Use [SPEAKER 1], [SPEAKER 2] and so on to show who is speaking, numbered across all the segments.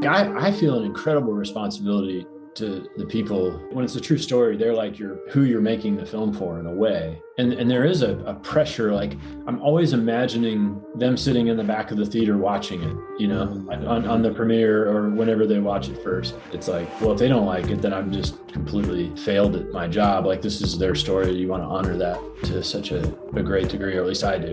[SPEAKER 1] I feel an incredible responsibility to the people. When it's a true story, they're like who you're making the film for in a way. And there is a pressure, like I'm always imagining them sitting in the back of the theater watching it, on the premiere or whenever they watch it first. It's like, well, if they don't like it, then I'm just completely failed at my job. Like this is their story. You want to honor that to such a great degree, or at least I do.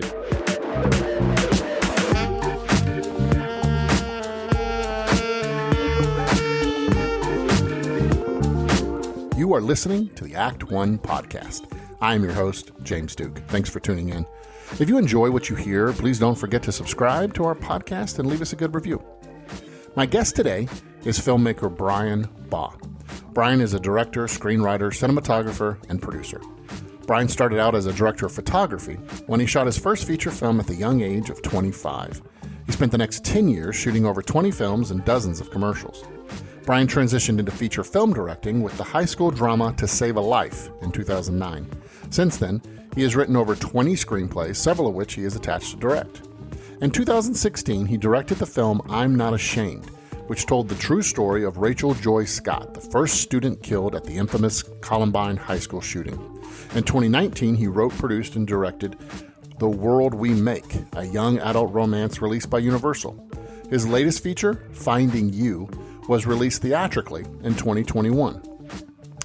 [SPEAKER 2] You are listening to the Act One podcast. I'm your host, James Duke. Thanks for tuning in. If you enjoy what you hear, please don't forget to subscribe to our podcast and leave us a good review. My guest today is filmmaker Brian Baugh. Brian is a director, screenwriter, cinematographer, and producer. Brian started out as a director of photography when he shot his first feature film at the young age of 25. He spent the next 10 years shooting over 20 films and dozens of commercials. Brian transitioned into feature film directing with the high school drama To Save a Life in 2009. Since then, he has written over 20 screenplays, several of which he is attached to direct. In 2016, he directed the film I'm Not Ashamed, which told the true story of Rachel Joy Scott, the first student killed at the infamous Columbine High School shooting. In 2019, he wrote, produced, and directed The World We Make, a young adult romance released by Universal. His latest feature, Finding You, was released theatrically in 2021.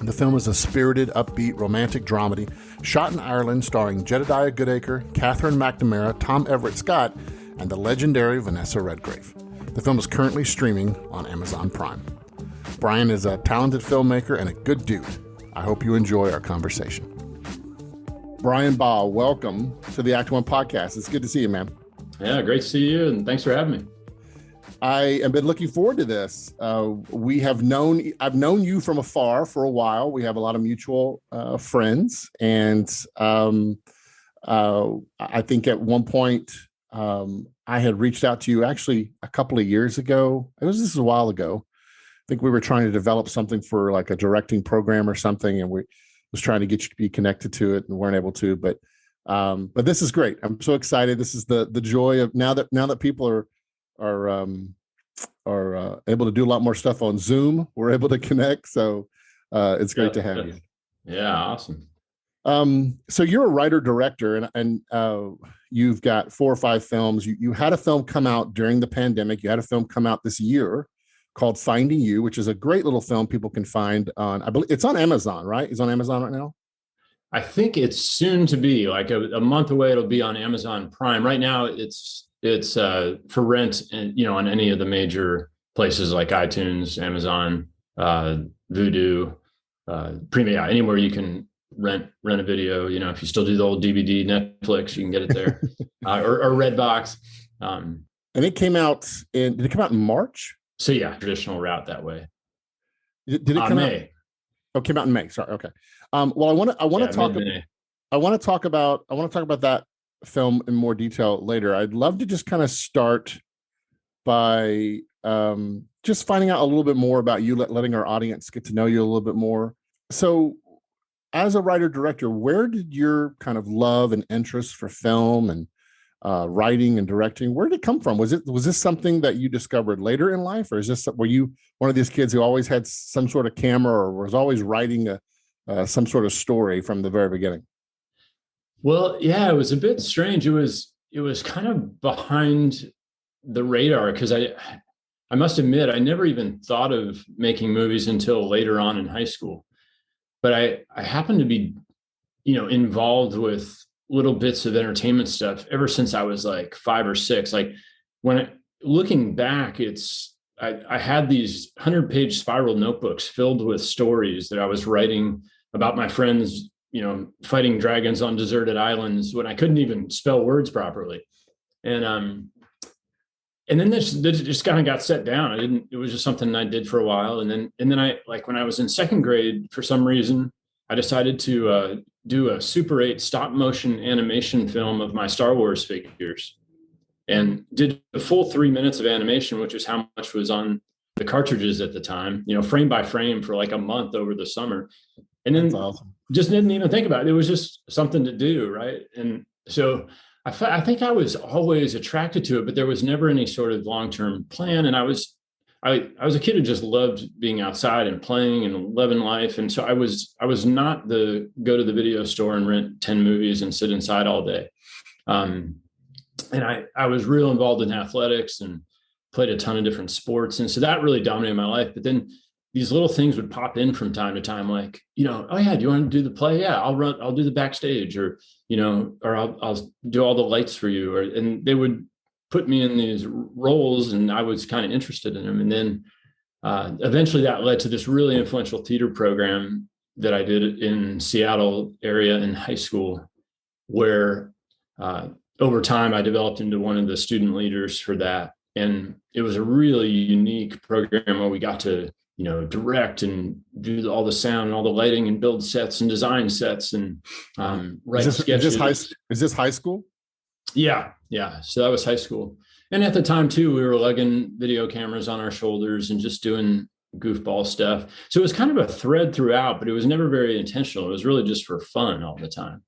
[SPEAKER 2] The film is a spirited, upbeat, romantic dramedy shot in Ireland starring Jedediah Goodacre, Catherine McNamara, Tom Everett Scott, and the legendary Vanessa Redgrave. The film is currently streaming on Amazon Prime. Brian is a talented filmmaker and a good dude. I hope you enjoy our conversation. Brian Baugh, welcome to the Act One podcast. It's good to see you, man.
[SPEAKER 1] Yeah, great to see you, and thanks for having me.
[SPEAKER 2] I have been looking forward to this. I've known you from afar for a while. We have a lot of mutual friends. And I think at one point I had reached out to you actually a couple of years ago. This is a while ago. I think we were trying to develop something for like a directing program or something. And we was trying to get you to be connected to it and weren't able to, but this is great. I'm so excited. This is the joy of now that people are able to do a lot more stuff on Zoom. We're able to connect. So it's great to have you.
[SPEAKER 1] Yeah. Awesome.
[SPEAKER 2] So you're a writer director and you've got 4 or 5 films. You had a film come out during the pandemic. You had a film come out this year called Finding You, which is a great little film people can find on, I believe it's on Amazon, right? It's on Amazon right now.
[SPEAKER 1] I think it's soon to be like a month away. It'll be on Amazon Prime. Right now it's for rent and on any of the major places like iTunes, Amazon, Vudu, Premium, anywhere you can rent a video. If you still do the old DVD, Netflix, you can get it there, or Redbox.
[SPEAKER 2] And did it come out in March?
[SPEAKER 1] So yeah, traditional route that way.
[SPEAKER 2] Did it come
[SPEAKER 1] May?
[SPEAKER 2] Out? Oh, it came out in May. Sorry. Okay. Well, I want to talk about that film in more detail later. I'd love to just kind of start by just finding out a little bit more about you, letting our audience get to know you a little bit more. So as a writer director, where did your kind of love and interest for film and writing and directing, where did it come from? Was this something that you discovered later in life, or were you one of these kids who always had some sort of camera or was always writing some sort of story from the very beginning?
[SPEAKER 1] Well, yeah, it was a bit strange. It was kind of behind the radar because I must admit I never even thought of making movies until later on in high school. But I happened to be, involved with little bits of entertainment stuff ever since I was like 5 or 6. Like looking back, I had these 100-page spiral notebooks filled with stories that I was writing about my friends, fighting dragons on deserted islands when I couldn't even spell words properly. And then this just kind of got set down. It was just something I did for a while. And then I, like when I was in 2nd grade, for some reason, I decided to do a Super 8 stop motion animation film of my Star Wars figures and did a full 3 minutes of animation, which is how much was on the cartridges at the time, frame by frame for like a month over the summer. And then
[SPEAKER 2] awesome.
[SPEAKER 1] Just didn't even think about it. It was just something to do. Right. And so I think I was always attracted to it, but there was never any sort of long-term plan. And I was I was a kid who just loved being outside and playing and loving life. And so I was not the go to the video store and rent 10 movies and sit inside all day. And I was real involved in athletics and played a ton of different sports. And so that really dominated my life. But then these little things would pop in from time to time, like, oh yeah, do you want to do the play? Yeah, I'll do the backstage, or, or I'll do all the lights for you. And they would put me in these roles, and I was kind of interested in them. And then eventually that led to this really influential theater program that I did in Seattle area in high school, where over time I developed into one of the student leaders for that. And it was a really unique program where we got to, direct and do all the sound and all the lighting and build sets and design sets and write sketches.
[SPEAKER 2] Is this high school?
[SPEAKER 1] Yeah. So that was high school. And at the time too, we were lugging video cameras on our shoulders and just doing goofball stuff. So it was kind of a thread throughout, but it was never very intentional. It was really just for fun all the time.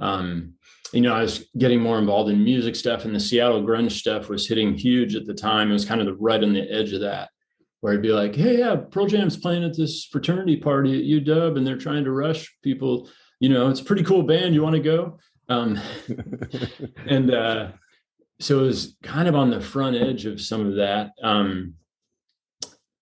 [SPEAKER 1] I was getting more involved in music stuff, and the Seattle grunge stuff was hitting huge at the time. It was kind of right on the edge of that, where I'd be like, hey, yeah, Pearl Jam's playing at this fraternity party at UW, and they're trying to rush people. It's a pretty cool band. You want to go? So it was kind of on the front edge of some of that.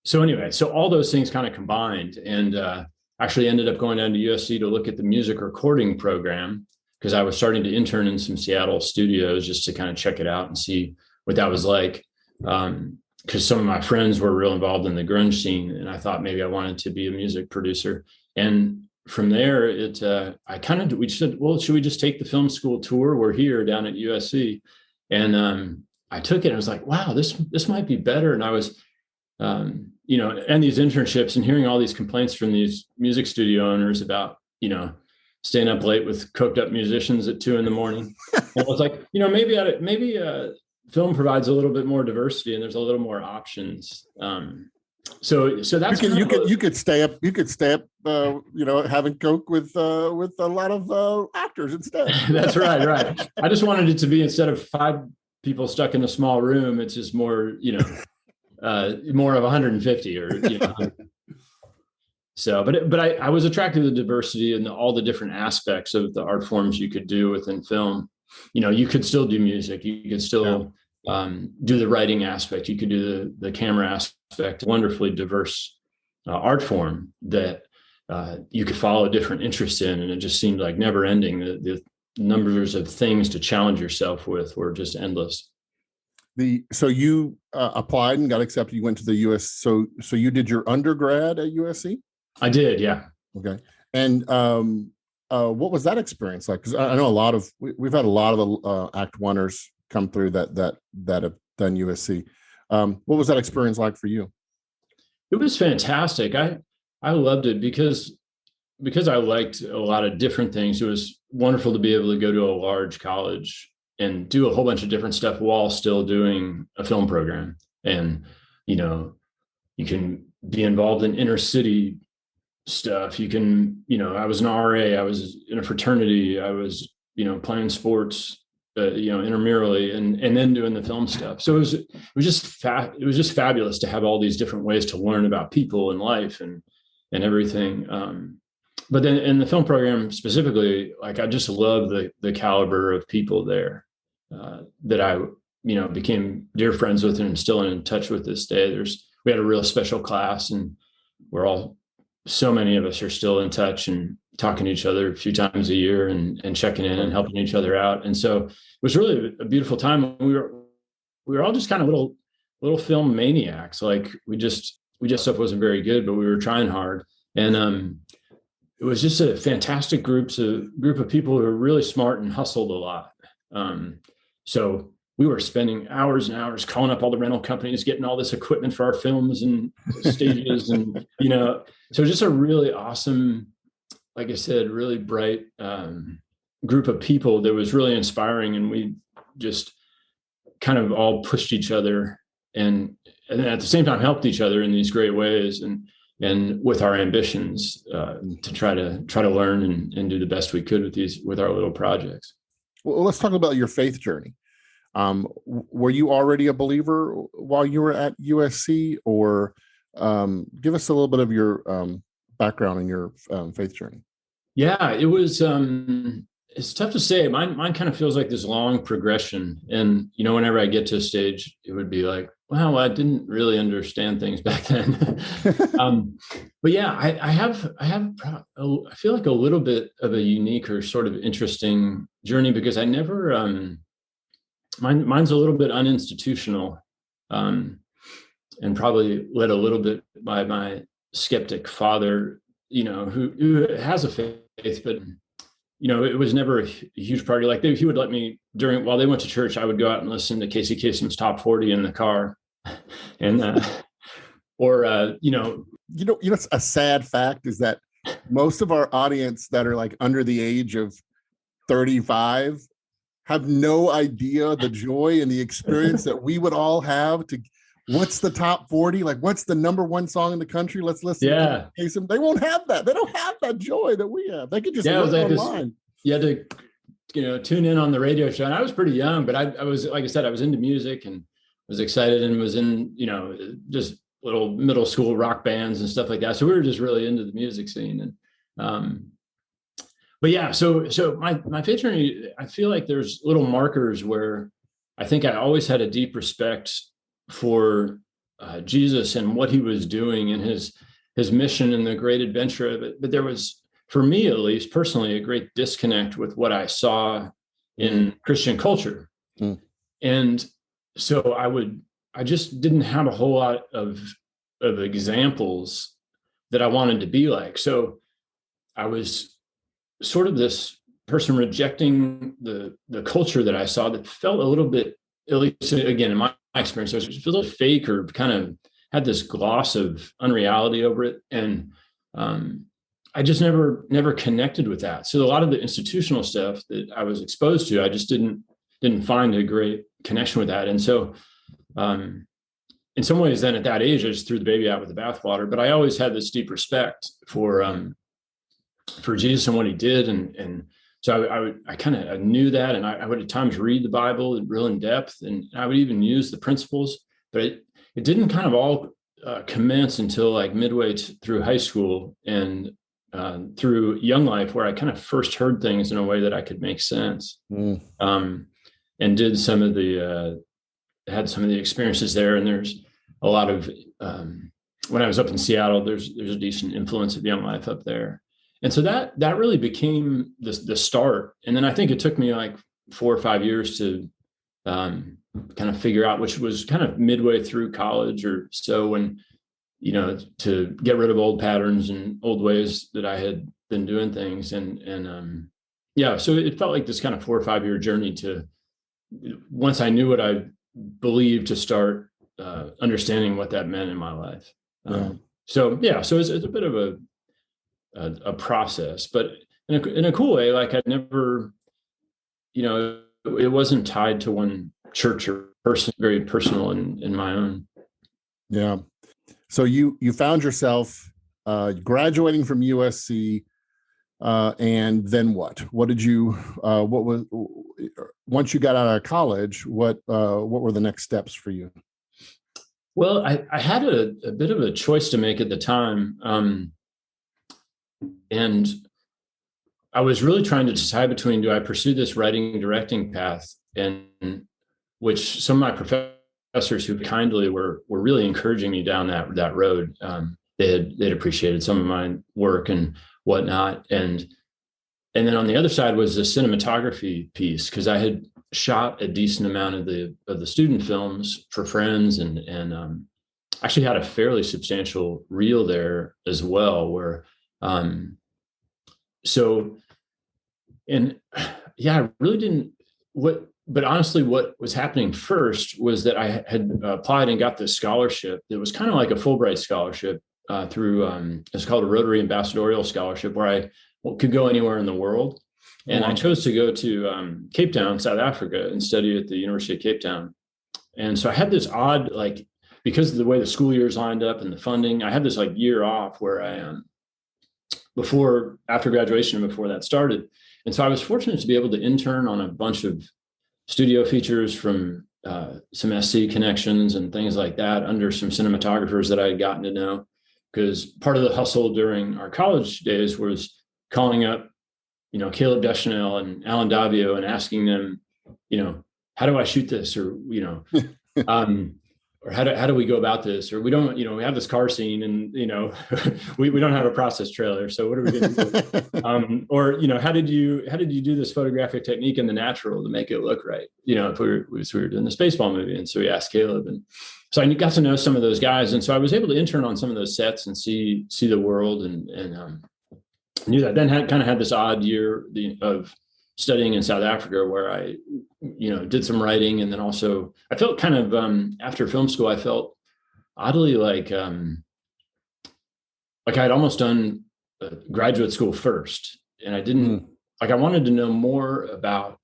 [SPEAKER 1] So all those things kind of combined, and actually ended up going down to USC to look at the music recording program, because I was starting to intern in some Seattle studios just to kind of check it out and see what that was like. Because some of my friends were real involved in the grunge scene, and I thought maybe I wanted to be a music producer. And from there, we said, well, should we just take the film school tour? We're here down at USC. And I took it and I was like, wow, this might be better. And I was, and these internships and hearing all these complaints from these music studio owners about, staying up late with cooked up musicians at 2 a.m. And I was like, maybe film provides a little bit more diversity and there's a little more options. So that's
[SPEAKER 2] you could stay up having coke with a lot of actors instead.
[SPEAKER 1] That's right. I just wanted it to be, instead of 5 people stuck in a small room, it's just more more of 150 or So, but I was attracted to the diversity and all the different aspects of the art forms you could do within film. You could still do music, you could still do the writing aspect, you could do the camera aspect. Wonderfully diverse art form that you could follow different interests in, and it just seemed like never ending. The numbers of things to challenge yourself with were just endless.
[SPEAKER 2] So you applied and got accepted. You went to the US. So you did your undergrad at USC?
[SPEAKER 1] I did, yeah.
[SPEAKER 2] Okay. And what was that experience like? Because I know we've had a lot of the Act Oneers come through that have done USC. What was that experience like for you?
[SPEAKER 1] It was fantastic. I loved it because I liked a lot of different things. It was wonderful to be able to go to a large college and do a whole bunch of different stuff while still doing a film program. And, you can be involved in inner city stuff. You can, I was an RA, I was in a fraternity, I was, playing sports, intramurally, and then doing the film stuff. So it was just fabulous to have all these different ways to learn about people and life and everything. But then in the film program specifically, like, I just love the caliber of people there that I, became dear friends with and I'm still in touch with this day. We had a real special class, and so many of us are still in touch and talking to each other a few times a year and checking in and helping each other out. And so it was really a beautiful time. We were all just kind of little film maniacs. Like we just stuff wasn't very good, but we were trying hard. And it was just a fantastic group of people who were really smart and hustled a lot. So we were spending hours and hours calling up all the rental companies, getting all this equipment for our films and stages, and so just a really awesome, like I said, really bright group of people that was really inspiring, and we just kind of all pushed each other and at the same time helped each other in these great ways, and with our ambitions to try to learn and do the best we could with our little projects.
[SPEAKER 2] Well, let's talk about your faith journey. Were you already a believer while you were at USC, or give us a little bit of your background in your faith journey?
[SPEAKER 1] Yeah, it was, it's tough to say. Mine kind of feels like this long progression. And, whenever I get to a stage, it would be like, wow, I didn't really understand things back then. But yeah, I feel like a little bit of a unique or sort of interesting journey, because I never, mine's a little bit uninstitutional, and probably led a little bit by my skeptic father, who has a faith, but it was never a huge party. Like he would let me while they went to church, I would go out and listen to Casey Kasem's Top 40 in the car, and
[SPEAKER 2] it's a sad fact is that most of our audience that are like under the age of 35 have no idea the joy and the experience that we would all have to. What's the top 40? Like, what's the number one song in the country? Let's listen to Kasem. They won't have that. They don't have that joy that we have. They could just look online.
[SPEAKER 1] You had to, tune in on the radio show. And I was pretty young, but I was, like I said, I was into music and was excited and was in, just little middle school rock bands and stuff like that. So we were just really into the music scene. And, but yeah, so my faith journey, I feel like there's little markers where I think I always had a deep respect for Jesus and what he was doing and his mission and the great adventure of it. But there was, for me at least personally, a great disconnect with what I saw in Christian culture. And so I just didn't have a whole lot of examples that I wanted to be like. So I was sort of this person rejecting the culture that I saw that felt a little bit, at least again, in my experience, it was a little fake or kind of had this gloss of unreality over it. And I just never connected with that. So a lot of the institutional stuff that I was exposed to, I just didn't find a great connection with that. And so in some ways then at that age, I just threw the baby out with the bathwater, but I always had this deep respect for Jesus and what he did. And so I kind of knew that, and I would at times read the Bible real in depth, and I would even use the principles, but it didn't kind of all commence until like midway through high school and through young life, where I kind of first heard things in a way that I could make sense, and did had some of the experiences there. And there's a lot of when I was up in Seattle, there's a decent influence of young life up there. And so that really became the start. And then I think it took me like 4 or 5 years to kind of figure out, which was kind of midway through college or so, when, to get rid of old patterns and old ways that I had been doing things. And so it felt like this kind of 4 or 5 year journey to, once I knew what I believed, to start understanding what that meant in my life. So it's a bit of a process, but in a cool way. Like I never, it wasn't tied to one church or person, very personal in my own.
[SPEAKER 2] Yeah. So you found yourself graduating from USC, and then what? What did you? What was once you got out of college? What were the next steps for you?
[SPEAKER 1] Well, I had a bit of a choice to make at the time. And I was really trying to decide between, do I pursue this writing and directing path, and which some of my professors who kindly were really encouraging me down that road. They'd appreciated some of my work and whatnot. And then on the other side was the cinematography piece, because I had shot a decent amount of the student films for friends, and actually had a fairly substantial reel there as well, where I really didn't but honestly, what was happening first was that I had applied and got this scholarship. It was kind of like a Fulbright scholarship through, it's called a Rotary Ambassadorial scholarship, where I could go anywhere in the world. And I chose to go to Cape Town, South Africa, and study at the University of Cape Town. And so I had this odd, because of the way the school years lined up and the funding, I had this year off where I after graduation and before that started. And so I was fortunate to be able to intern on a bunch of studio features from some SC connections and things like that under some cinematographers that I had gotten to know. Because part of the hustle during our college days was calling up, Caleb Deschanel and Alan Davio and asking them, how do I shoot this? Or, or how do we go about this? Or we don't, we have this car scene and, we don't have a process trailer. So what are we going to do? Or, how did you do this photographic technique in the natural to make it look right? If we were doing the Spaceball movie. And so we asked Caleb, and so I got to know some of those guys. And so I was able to intern on some of those sets and see the world and knew that. Then had this odd year of studying in South Africa where I, did some writing. And then also I felt kind of, after film school, I felt oddly like I'd almost done graduate school first. And I didn't, I wanted to know more about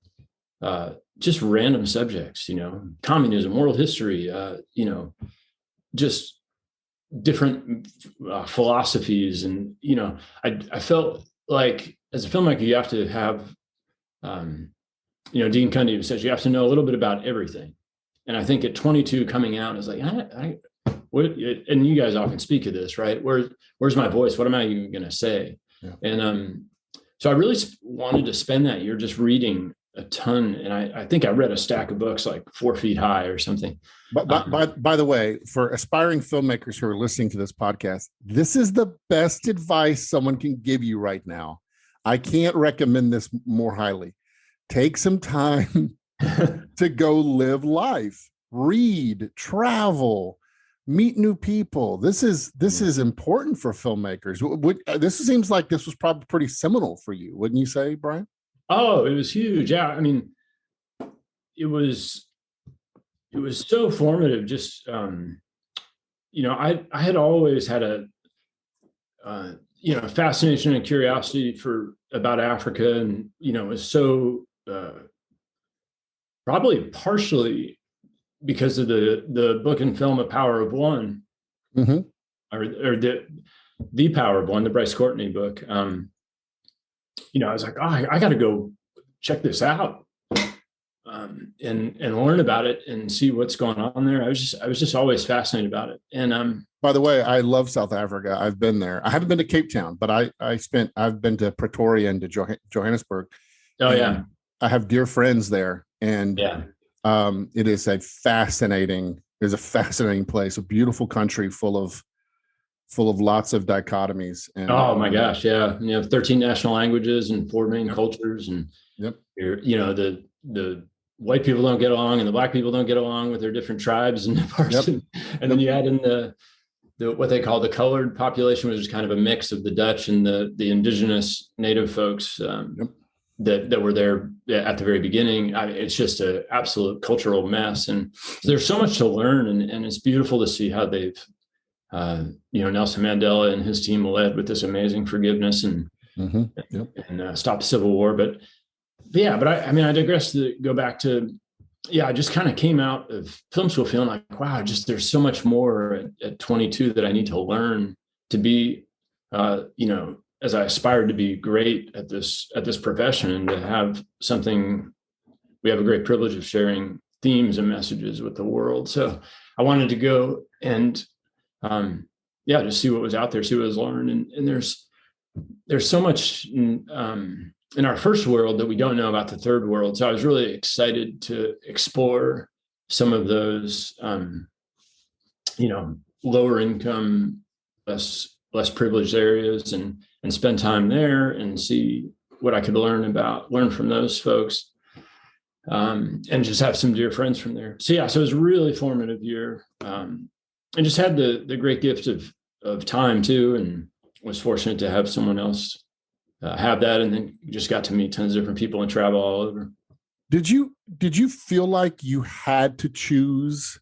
[SPEAKER 1] just random subjects, communism, world history, just different philosophies. And, I felt like as a filmmaker, you have to have, Dean Cundy says you have to know a little bit about everything. And I think at 22 coming out, is like, what, and you guys often speak of this, right? Where's my voice? What am I even going to say? Yeah. And so I really wanted to spend that year just reading a ton. And I think I read a stack of books like 4 feet high or something.
[SPEAKER 2] But by the way, for aspiring filmmakers who are listening to this podcast, this is the best advice someone can give you right now. I can't recommend this more highly. Take some time to go live life, read, travel, meet new people. This is important for filmmakers. This seems like this was probably pretty seminal for you, wouldn't you say, Brian?
[SPEAKER 1] Oh, it was huge. Yeah. I mean, it was so formative. Just, I had always had a, fascination and curiosity about Africa, and, was so, probably partially because of the book and film, A Power of One, or the Power of One, the Bryce Courtney book. I was like, I got to go check this out, and learn about it and see what's going on there. I was just always fascinated about it. And
[SPEAKER 2] by the way, I love South Africa. I've been there. I haven't been to Cape Town, but I've been to Pretoria and to Johannesburg.
[SPEAKER 1] Oh yeah,
[SPEAKER 2] I have dear friends there, and it is a fascinating place, a beautiful country full of lots of dichotomies. And
[SPEAKER 1] oh my gosh, yeah, 13 national languages and 4 main cultures, and the white people don't get along and the black people don't get along with their different tribes and parts, and then you add in the what they call the colored population, which is kind of a mix of the Dutch and the indigenous native folks that were there at the very beginning. I mean, it's just an absolute cultural mess, and there's so much to learn, and it's beautiful to see how they've Nelson Mandela and his team led with this amazing forgiveness and stop the Civil War. But I digress to go back to, I just kind of came out of film school feeling like, wow, there's so much more at 22 that I need to learn to be, as I aspired to be great at this profession, and to have something, we have a great privilege of sharing themes and messages with the world. So I wanted to go and, just see what was out there, see what was learned. And there's so much in our first world that we don't know about the third world. So I was really excited to explore some of those, lower income, less privileged areas, and spend time there and see what I could learn from those folks, and just have some dear friends from there. So it was a really formative year, and just had the great gift of time too, and was fortunate to have someone else have that, and then just got to meet tons of different people and travel all over.
[SPEAKER 2] Did you feel like you had to choose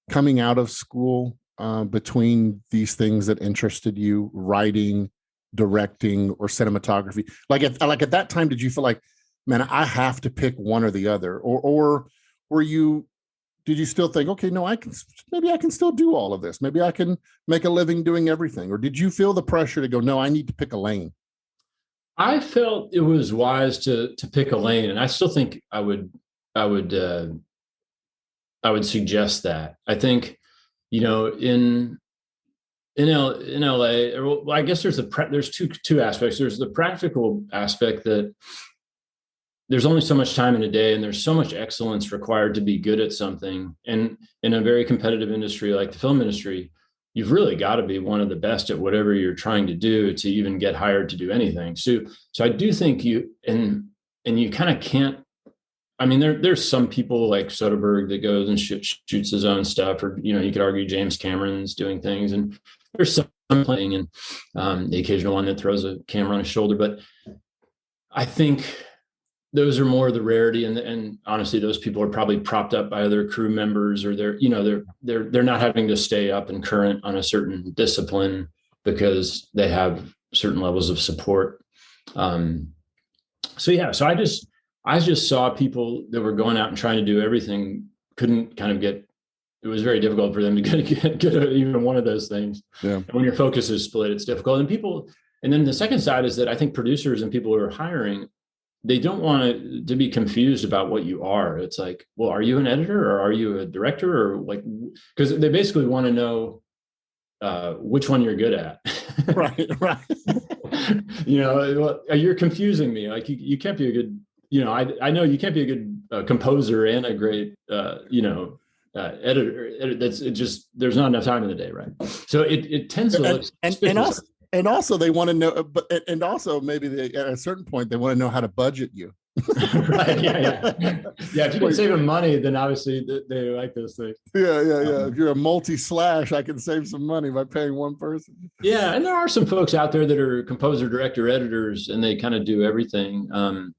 [SPEAKER 2] coming out of school between these things that interested you, writing, directing, or cinematography? Like at that time, did you feel like, man, I have to pick one or the other, or did you still think, okay, no, maybe I can still do all of this. Maybe I can make a living doing everything. Or did you feel the pressure to go, no, I need to pick a lane?
[SPEAKER 1] I felt it was wise to pick a lane, and I still think I would I would suggest that. I think, in LA, well, I guess there's two aspects. There's the practical aspect that there's only so much time in a day, and there's so much excellence required to be good at something. And in a very competitive industry like the film industry, you've really got to be one of the best at whatever you're trying to do to even get hired to do anything. So I do think you kind of can't. I mean, there's some people like Soderbergh that goes and shoots his own stuff, or you could argue James Cameron's doing things, and there's some playing, and the occasional one that throws a camera on his shoulder. But I think those are more the rarity, and honestly, those people are probably propped up by other crew members, or they're not having to stay up and current on a certain discipline because they have certain levels of support. So I just saw people that were going out and trying to do everything, couldn't kind of get. It was very difficult for them to get at even one of those things. Yeah. And when your focus is split, it's difficult. And then the second side is that I think producers and people who are hiring, they don't want to be confused about what you are. It's like, well, are you an editor or are you a director, or like, because they basically want to know which one you're good at.
[SPEAKER 2] Right.
[SPEAKER 1] You're confusing me. Like you can't be a good, I know you can't be a good composer and a great, editor. There's not enough time in the day, right? So it tends to look
[SPEAKER 2] and also they want to know, and also maybe at a certain point they want to know how to budget you.
[SPEAKER 1] Right. Yeah. If you can save them money, then obviously they like those things.
[SPEAKER 2] Yeah. If you're a multi-slash, I can save some money by paying one person.
[SPEAKER 1] Yeah, and there are some folks out there that are composer, director, editors, and they kind of do everything. And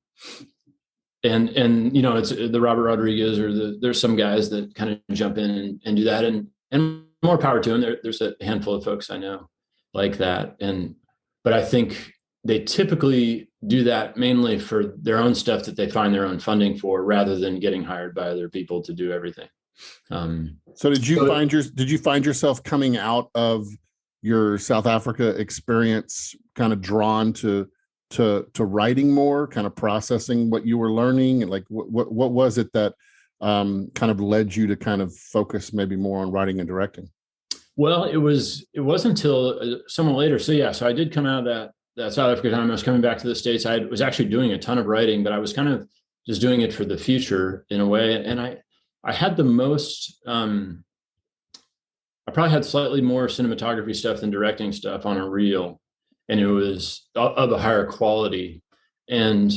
[SPEAKER 1] it's the Robert Rodriguez, or there's some guys that kind of jump in and do that, and more power to them. There's a handful of folks I know like that, but I think they typically do that mainly for their own stuff that they find their own funding for, rather than getting hired by other people to do everything.
[SPEAKER 2] So did you find yourself coming out of your South Africa experience kind of drawn to writing more, kind of processing what you were learning? And like, what was it that kind of led you to kind of focus maybe more on writing and directing?
[SPEAKER 1] Well, it wasn't until somewhat later. So I did come out of that South Africa time. I was coming back to the States. I was actually doing a ton of writing, but I was kind of just doing it for the future in a way. And I had the most, I probably had slightly more cinematography stuff than directing stuff on a reel. And it was of a higher quality. And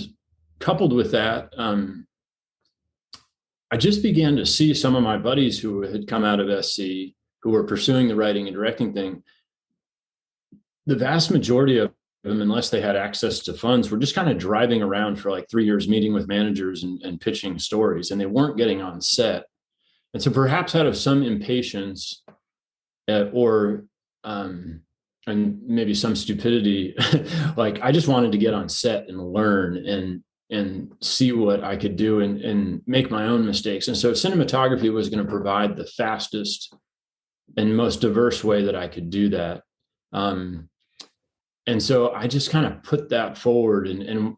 [SPEAKER 1] coupled with that, I just began to see some of my buddies who had come out of SC, who were pursuing the writing and directing thing. The vast majority of them, unless they had access to funds, were just kind of driving around for like 3 years, meeting with managers and pitching stories, and they weren't getting on set. And so perhaps out of some impatience and maybe some stupidity, like I just wanted to get on set and learn and see what I could do and make my own mistakes. And so cinematography was going to provide the fastest and most diverse way that I could do that. And so I just kind of put that forward, and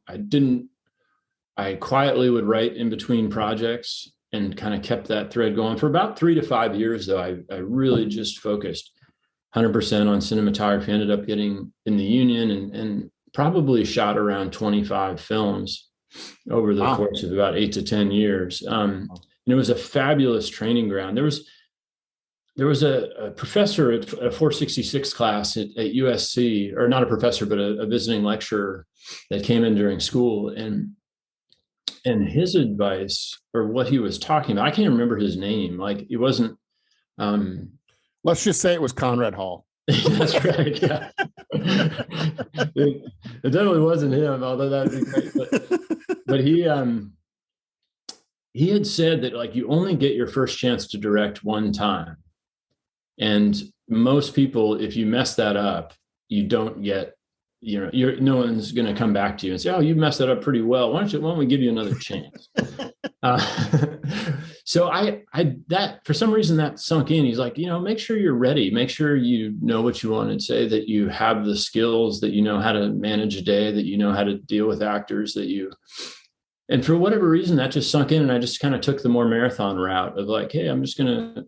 [SPEAKER 1] I quietly would write in between projects and kind of kept that thread going for about 3 to 5 years. Though I really just focused 100% on cinematography, ended up getting in the union and probably shot around 25 films over the course of about 8 to 10 years. And it was a fabulous training ground. There was a professor at a 466 class at USC, or not a professor, but a visiting lecturer that came in during school. And his advice, or what he was talking about, I can't remember his name. Like it wasn't,
[SPEAKER 2] let's just say it was Conrad Hall.
[SPEAKER 1] That's right. Yeah. It definitely wasn't him, although that'd be great. But he had said that like you only get your first chance to direct one time. And most people, if you mess that up, you don't get, no one's going to come back to you and say, "Oh, you messed that up pretty well. Why don't we give you another chance?" So that for some reason that sunk in. He's like, make sure you're ready. Make sure you know what you want to say, that you have the skills, that you know how to manage a day, that you know how to deal with actors, that you And for whatever reason, that just sunk in, and I just kind of took the more marathon route of like, hey, I'm just gonna,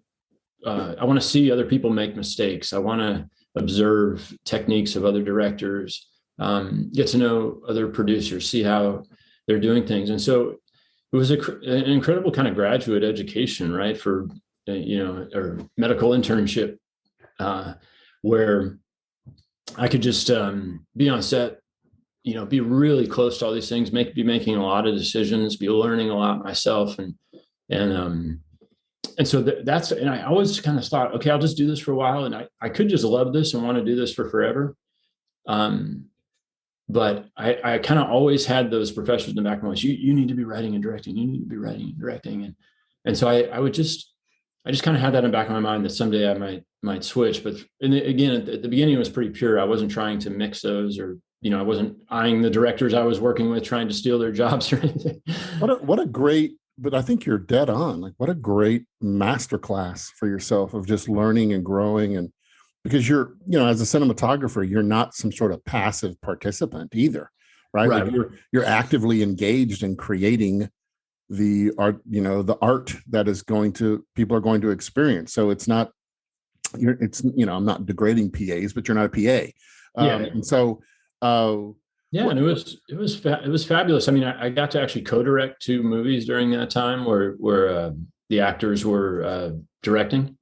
[SPEAKER 1] I want to see other people make mistakes. I want to observe techniques of other directors, get to know other producers, see how they're doing things. And so it was an incredible kind of graduate education, right? For, or medical internship, where I could just be on set, be really close to all these things, be making a lot of decisions, be learning a lot myself. And so that's, and I always kind of thought, okay, I'll just do this for a while. And I could just love this and want to do this for forever. But I kind of always had those professors in the back of my mind. You need to be writing and directing. You need to be writing and directing. And so I just kind of had that in the back of my mind that someday I might switch. But again, at the beginning, it was pretty pure. I wasn't trying to mix those, or, I wasn't eyeing the directors I was working with, trying to steal their jobs or anything.
[SPEAKER 2] What a great, but I think you're dead on. Like, what a great masterclass for yourself of just learning and growing. And because you're, as a cinematographer, you're not some sort of passive participant either, right?
[SPEAKER 1] Right.
[SPEAKER 2] Like you're actively engaged in creating the art, the art that people are going to experience. So it's not, I'm not degrading PAs, but you're not a PA. And so,
[SPEAKER 1] yeah, and it was fabulous. I mean, I got to actually co-direct 2 movies during that time where the actors were directing,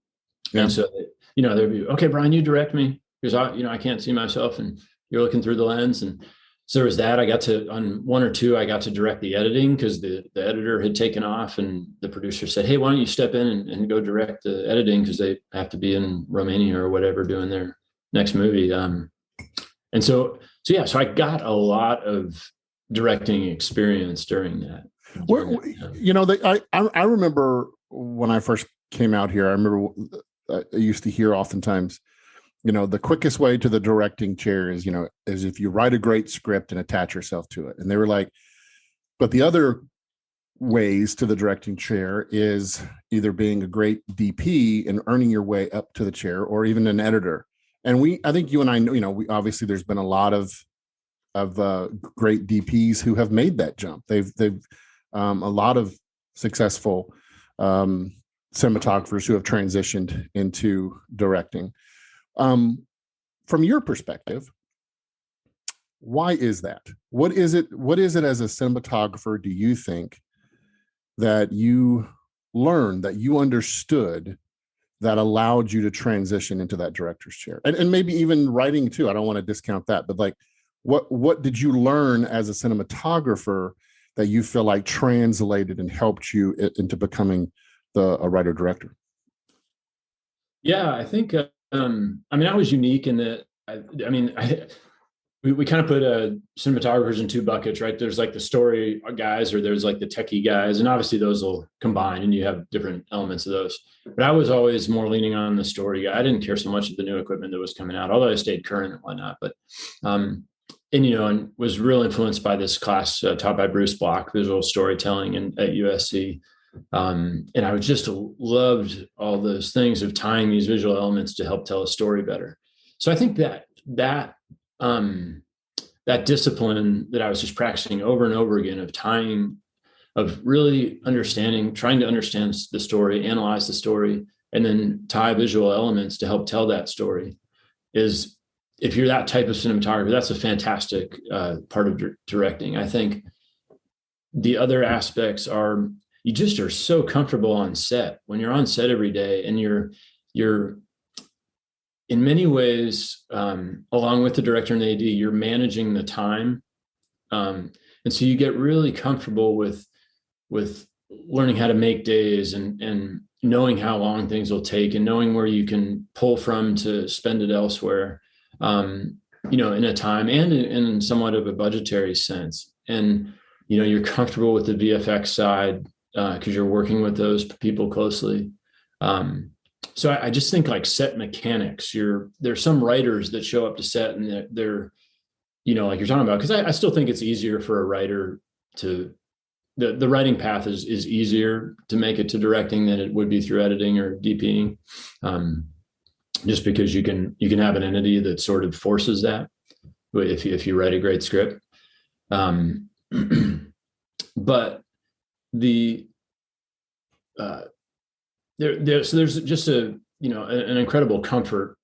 [SPEAKER 1] and so they'd be, okay, Brian, you direct me, because I can't see myself, and you're looking through the lens. And so there was that. I got to, on 1 or 2, I got to direct the editing because the editor had taken off, and the producer said, hey, why don't you step in and go direct the editing, because they have to be in Romania or whatever doing their next movie. And so I got a lot of directing experience during that.
[SPEAKER 2] I remember when I first came out here, I remember I used to hear oftentimes, the quickest way to the directing chair is if you write a great script and attach yourself to it. And they were like, but the other ways to the directing chair is either being a great DP and earning your way up to the chair, or even an editor. And I think you and I know, we obviously there's been a lot of great DPs who have made that jump. They've a lot of successful cinematographers who have transitioned into directing. From your perspective, why is that? What is it as a cinematographer, do you think, that you learned, that you understood, that allowed you to transition into that director's chair? And maybe even writing too. I don't want to discount that, but like, what did you learn as a cinematographer that you feel like translated and helped you into becoming a writer director?
[SPEAKER 1] Yeah, I think, I was unique in that, we kind of put cinematographers in 2 buckets, right? There's like the story guys, or there's like the techie guys. And obviously those will combine and you have different elements of those. But I was always more leaning on the story guy. I didn't care so much of the new equipment that was coming out, although I stayed current and whatnot. But, and was real influenced by this class taught by Bruce Block, visual storytelling at USC. And I just loved all those things of tying these visual elements to help tell a story better. So I think that discipline that I was just practicing over and over again of really trying to understand the story, analyze the story, and then tie visual elements to help tell that story is, if you're that type of cinematographer, that's a fantastic part of directing. I think the other aspects are, you just are so comfortable on set. When you're on set every day, and you're in many ways, along with the director and the AD, you're managing the time. And so you get really comfortable with learning how to make days and knowing how long things will take, and knowing where you can pull from to spend it elsewhere, in a time and in somewhat of a budgetary sense. And, you're comfortable with the VFX side because you're working with those people closely. So I just think like set mechanics, there's some writers that show up to set and they're like you're talking about, because I still think it's easier for a writer to, the writing path is easier to make it to directing than it would be through editing or DPing. Just because you can have an entity that sort of forces that if you write a great script. But But the so there's just an incredible comfort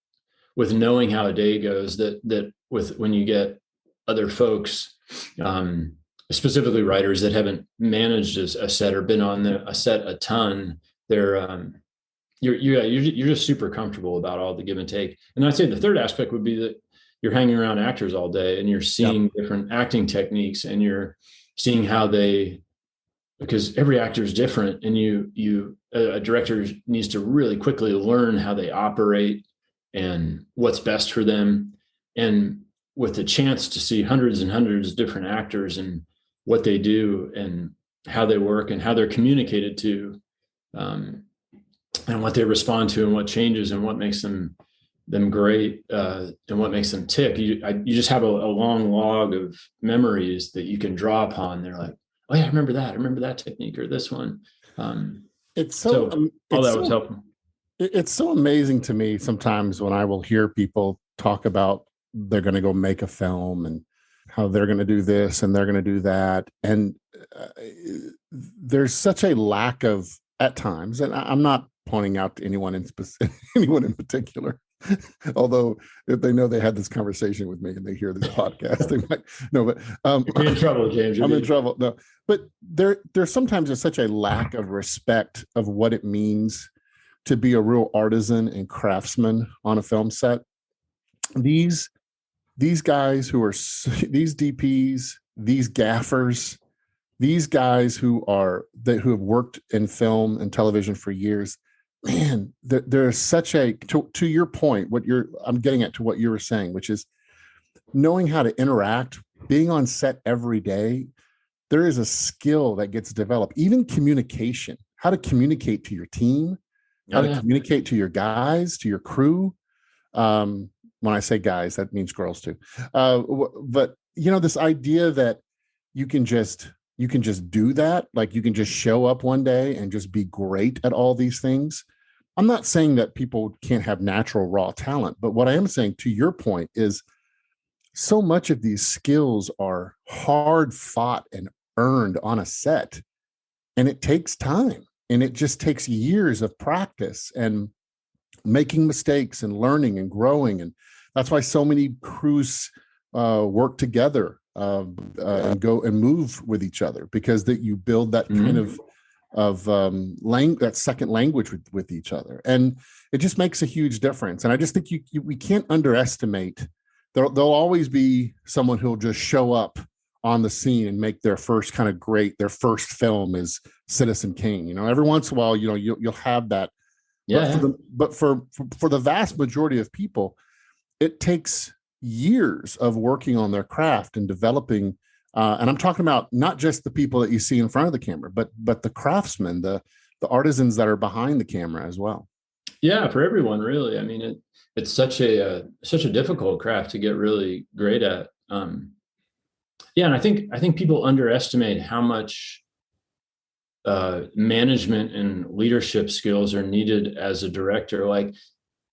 [SPEAKER 1] with knowing how a day goes, that with when you get other folks, specifically writers that haven't managed a set or been on a set a ton, you're just super comfortable about all the give and take. And I'd say the third aspect would be that you're hanging around actors all day and you're seeing different acting techniques, and you're seeing how because every actor is different, and a director needs to really quickly learn how they operate and what's best for them. And with the chance to see hundreds and hundreds of different actors and what they do and how they work and how they're communicated to, and what they respond to and what changes and what makes them great, and what makes them tick. You just have a long log of memories that you can draw upon. They're like, oh yeah, I remember that technique or this one.
[SPEAKER 2] It's
[SPEAKER 1] all that was helpful.
[SPEAKER 2] It's so amazing to me sometimes when I will hear people talk about they're going to go make a film and how they're going to do this and they're going to do that. And there's such a lack of, at times, and I'm not pointing out to anyone in particular, although if they know they had this conversation with me and they hear this podcast, they might know. But
[SPEAKER 1] you're in trouble, James.
[SPEAKER 2] I'm in trouble. No, but there's sometimes such a lack of respect of what it means to be a real artisan and craftsman on a film set. These guys who are these DPs, these gaffers, these guys who have worked in film and television for years, man, there's such a, to your point, I'm getting at to what you were saying, which is knowing how to interact, being on set every day. There is a skill that gets developed, even communication, how to communicate to your team, how to communicate to your guys, to your crew. When I say guys, that means girls too. But this idea that you can just do that, like you can just show up one day and just be great at all these things. I'm not saying that people can't have natural raw talent, but what I am saying, to your point, is so much of these skills are hard fought and earned on a set, and it takes time, and it just takes years of practice and making mistakes and learning and growing. And that's why so many crews work together and go and move with each other, because that you build that kind of that second language with each other, and it just makes a huge difference. And I just think we can't underestimate. There'll always be someone who'll just show up on the scene and make their first their first film is Citizen Kane. Every once in a while, you'll have that.
[SPEAKER 1] Yeah.
[SPEAKER 2] But for the vast majority of people, it takes years of working on their craft and developing. And I'm talking about not just the people that you see in front of the camera, but the craftsmen, the artisans that are behind the camera as well.
[SPEAKER 1] Yeah, for everyone, really. I mean, it's such a difficult craft to get really great at. And I think people underestimate how much management and leadership skills are needed as a director. Like,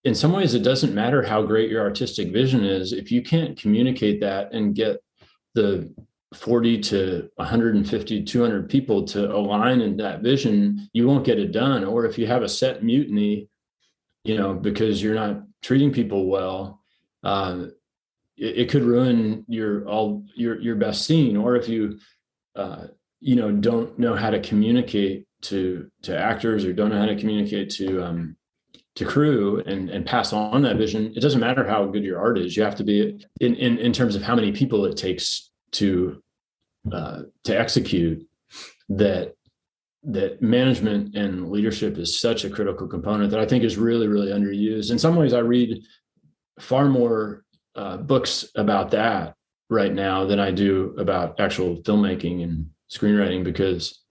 [SPEAKER 1] in some ways, it doesn't matter how great your artistic vision is. If you can't communicate that and get the 40 to 150, 200 people to align in that vision, you won't get it done. Or if you have a set mutiny, because you're not treating people well, it could ruin your best scene. Or if you, don't know how to communicate to actors, or don't know how to communicate to crew and pass on that vision, it doesn't matter how good your art is. You have to be in terms of how many people it takes to execute that management and leadership is such a critical component that I think is really, really underused. In some ways, I read far more books about that right now than I do about actual filmmaking and screenwriting, because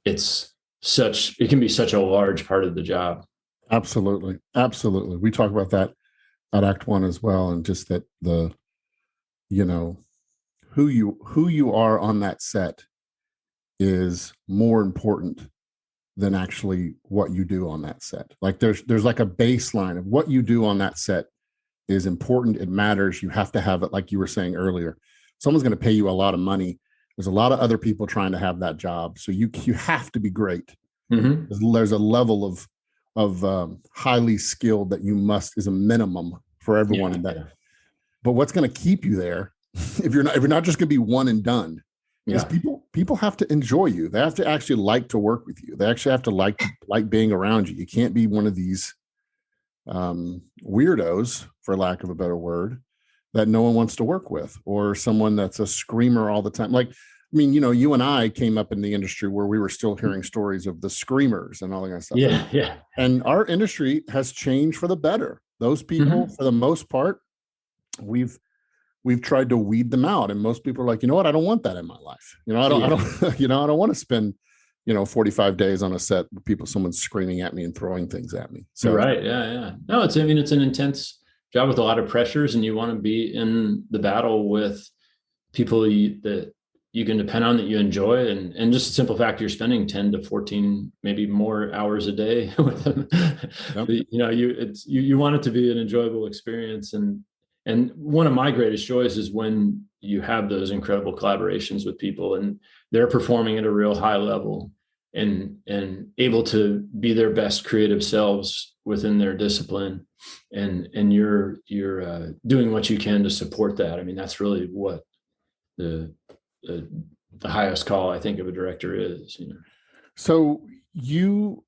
[SPEAKER 1] it can be such a large part of the job.
[SPEAKER 2] Absolutely. We talk about that at Act One as well, and just that who you are on that set is more important than actually what you do on that set. Like there's like a baseline of what you do on that set is important. It matters. You have to have it. Like you were saying earlier, someone's going to pay you a lot of money. There's a lot of other people trying to have that job. So you have to be great.
[SPEAKER 1] Mm-hmm.
[SPEAKER 2] There's a level of highly skilled that you must is a minimum for everyone in that.
[SPEAKER 1] Yeah.
[SPEAKER 2] But what's going to keep you there if you're not just going to be one and done is people have to enjoy you. They have to actually like to work with you. They actually have to like being around you. You can't be one of these weirdos, for lack of a better word, that no one wants to work with, or someone that's a screamer all the time. Like, I mean, you and I came up in the industry where we were still hearing stories of the screamers and all that kind of stuff.
[SPEAKER 1] Yeah.
[SPEAKER 2] And our industry has changed for the better. Those people, for the most part, we've tried to weed them out. And most people are like, you know what? I don't want that in my life. I don't, I don't want to spend, 45 days on a set with someone screaming at me and throwing things at me. So
[SPEAKER 1] right. Yeah. No, it's an intense job with a lot of pressures, and you want to be in the battle with people that you can depend on, that you enjoy, and just the simple fact you're spending 10 to 14, maybe more hours a day with them. Yep. You want it to be an enjoyable experience. And one of my greatest joys is when you have those incredible collaborations with people and they're performing at a real high level and able to be their best creative selves within their discipline. And you're doing what you can to support that. I mean, that's really what the highest call, I think, of a director is.
[SPEAKER 2] So you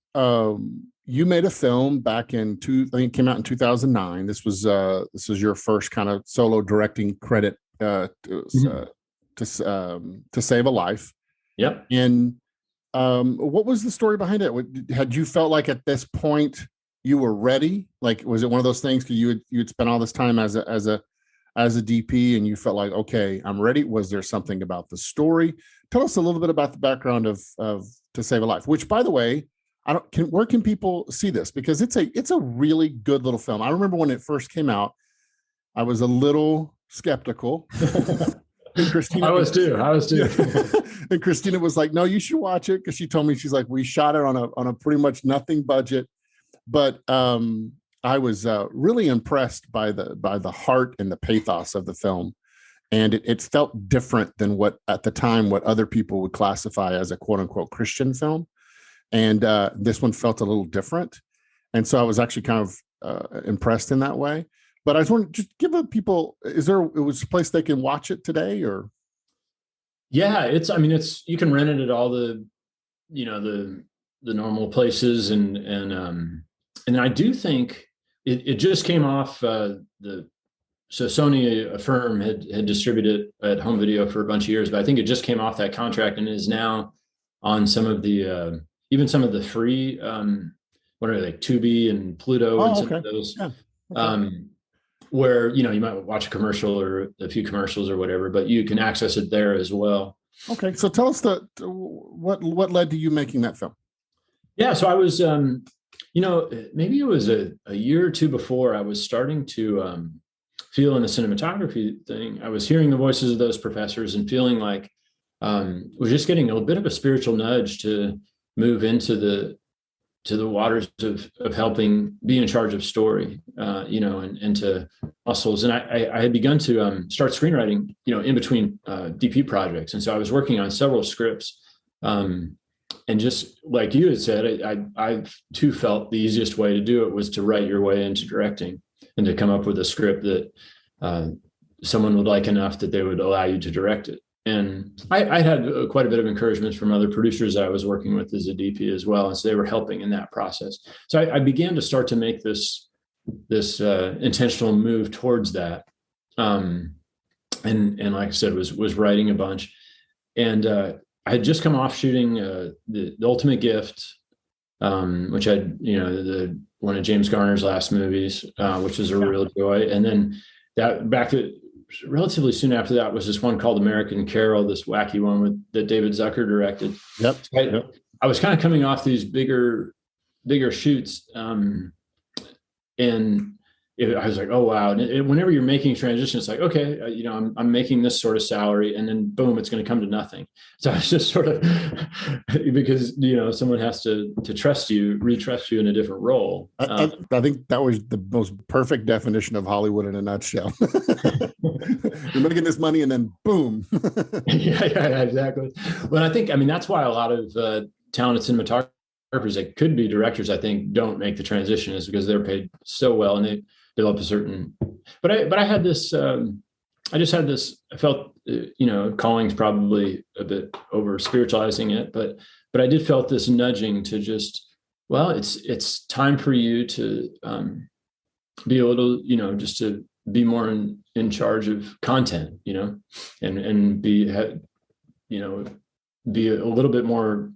[SPEAKER 2] made a film back in I think it came out in 2009. This was your first kind of solo directing credit to save a life.
[SPEAKER 1] Yep.
[SPEAKER 2] And what was the story behind it? Had you felt like at this point you were ready? Like, was it one of those things because you had spent all this time as a DP and you felt like, okay, I'm ready? Was there something about the story? Tell us a little bit about the background of To Save a Life, which, by the way, where can people see this? Because it's a really good little film. I remember when it first came out, I was a little skeptical.
[SPEAKER 1] Christina, I was too.
[SPEAKER 2] And Christina was like, "No, you should watch it," because she told me, she's like, "We shot it on a pretty much nothing budget," but I was really impressed by the heart and the pathos of the film, and it felt different than what other people would classify as a quote unquote Christian film, and this one felt a little different, and so I was actually kind of impressed in that way. But I just want to just give people, it was a place they can watch it today, or?
[SPEAKER 1] Yeah, you can rent it at all the normal places. And I do think it just came off so Sony, a firm, had distributed it at home video for a bunch of years, but I think it just came off that contract and is now on some of the, even some of the free, what are they, Tubi and Pluto and some of those. Yeah. Okay. Where, you might watch a commercial or a few commercials or whatever, but you can access it there as well.
[SPEAKER 2] Okay. So tell us what led to you making that film?
[SPEAKER 1] Yeah. So I was, maybe it was a year or two before I was starting to feel in the cinematography thing. I was hearing the voices of those professors and feeling like was just getting a bit of a spiritual nudge to move into the waters of helping be in charge of story, and to muscles. And I had begun to start screenwriting, in between DP projects. And so I was working on several scripts. And just like you had said, I too felt the easiest way to do it was to write your way into directing and to come up with a script that someone would like enough that they would allow you to direct it. And I had quite a bit of encouragement from other producers I was working with as a DP as well. And so they were helping in that process. So I began to start to make this intentional move towards that. And like I said, was writing a bunch. And I had just come off shooting the Ultimate Gift, which had, one of James Garner's last movies, which was a real joy. And then relatively soon after that was this one called American Carol, this wacky one that David Zucker directed.
[SPEAKER 2] Yep.
[SPEAKER 1] I was kind of coming off these bigger shoots. And I was like, oh wow. And whenever you're making a transition, it's like, okay, I'm making this sort of salary, and then boom, it's going to come to nothing. So it's just sort of because someone has to trust you, retrust you in a different role.
[SPEAKER 2] I think that was the most perfect definition of Hollywood in a nutshell. You're making this money, and then boom.
[SPEAKER 1] yeah, exactly. But I think, that's why a lot of talented cinematographers that could be directors, I think, don't make the transition, is because they're paid so well and they develop a certain. But I had this. I just had this. I felt, calling's probably a bit over spiritualizing it, but I did felt this nudging to just, well, it's time for you to be able to, just to be more in charge of content, and be a little bit more,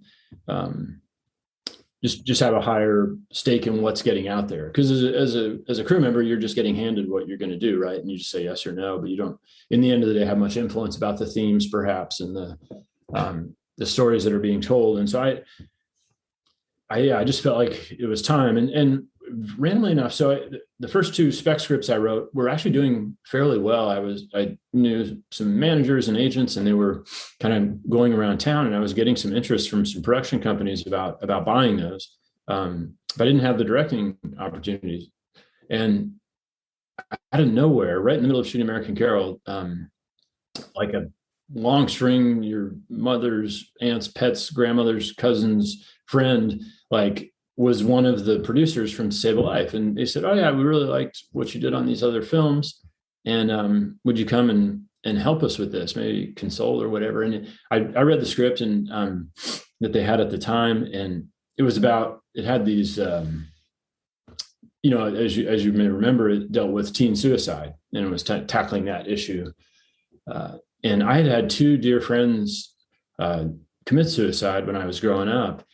[SPEAKER 1] just have a higher stake in what's getting out there. Because as a crew member, you're just getting handed what you're going to do, right? And you just say yes or no, but you don't, in the end of the day, have much influence about the themes, perhaps, and the stories that are being told. And so I just felt like it was time. And randomly enough, so the first two spec scripts I wrote were actually doing fairly well. I knew some managers and agents, and they were kind of going around town, and I was getting some interest from some production companies about buying those. But I didn't have the directing opportunities. And out of nowhere, right in the middle of shooting American Carol, like a long string, your mother's aunt's pet's grandmother's cousin's friend, was one of the producers from Save a Life. And they said, oh yeah, we really liked what you did on these other films. And would you come and help us with this, maybe consult or whatever? And I read the script and that they had at the time. And it had these, as you may remember, it dealt with teen suicide, and it was tackling that issue. And I had two dear friends commit suicide when I was growing up.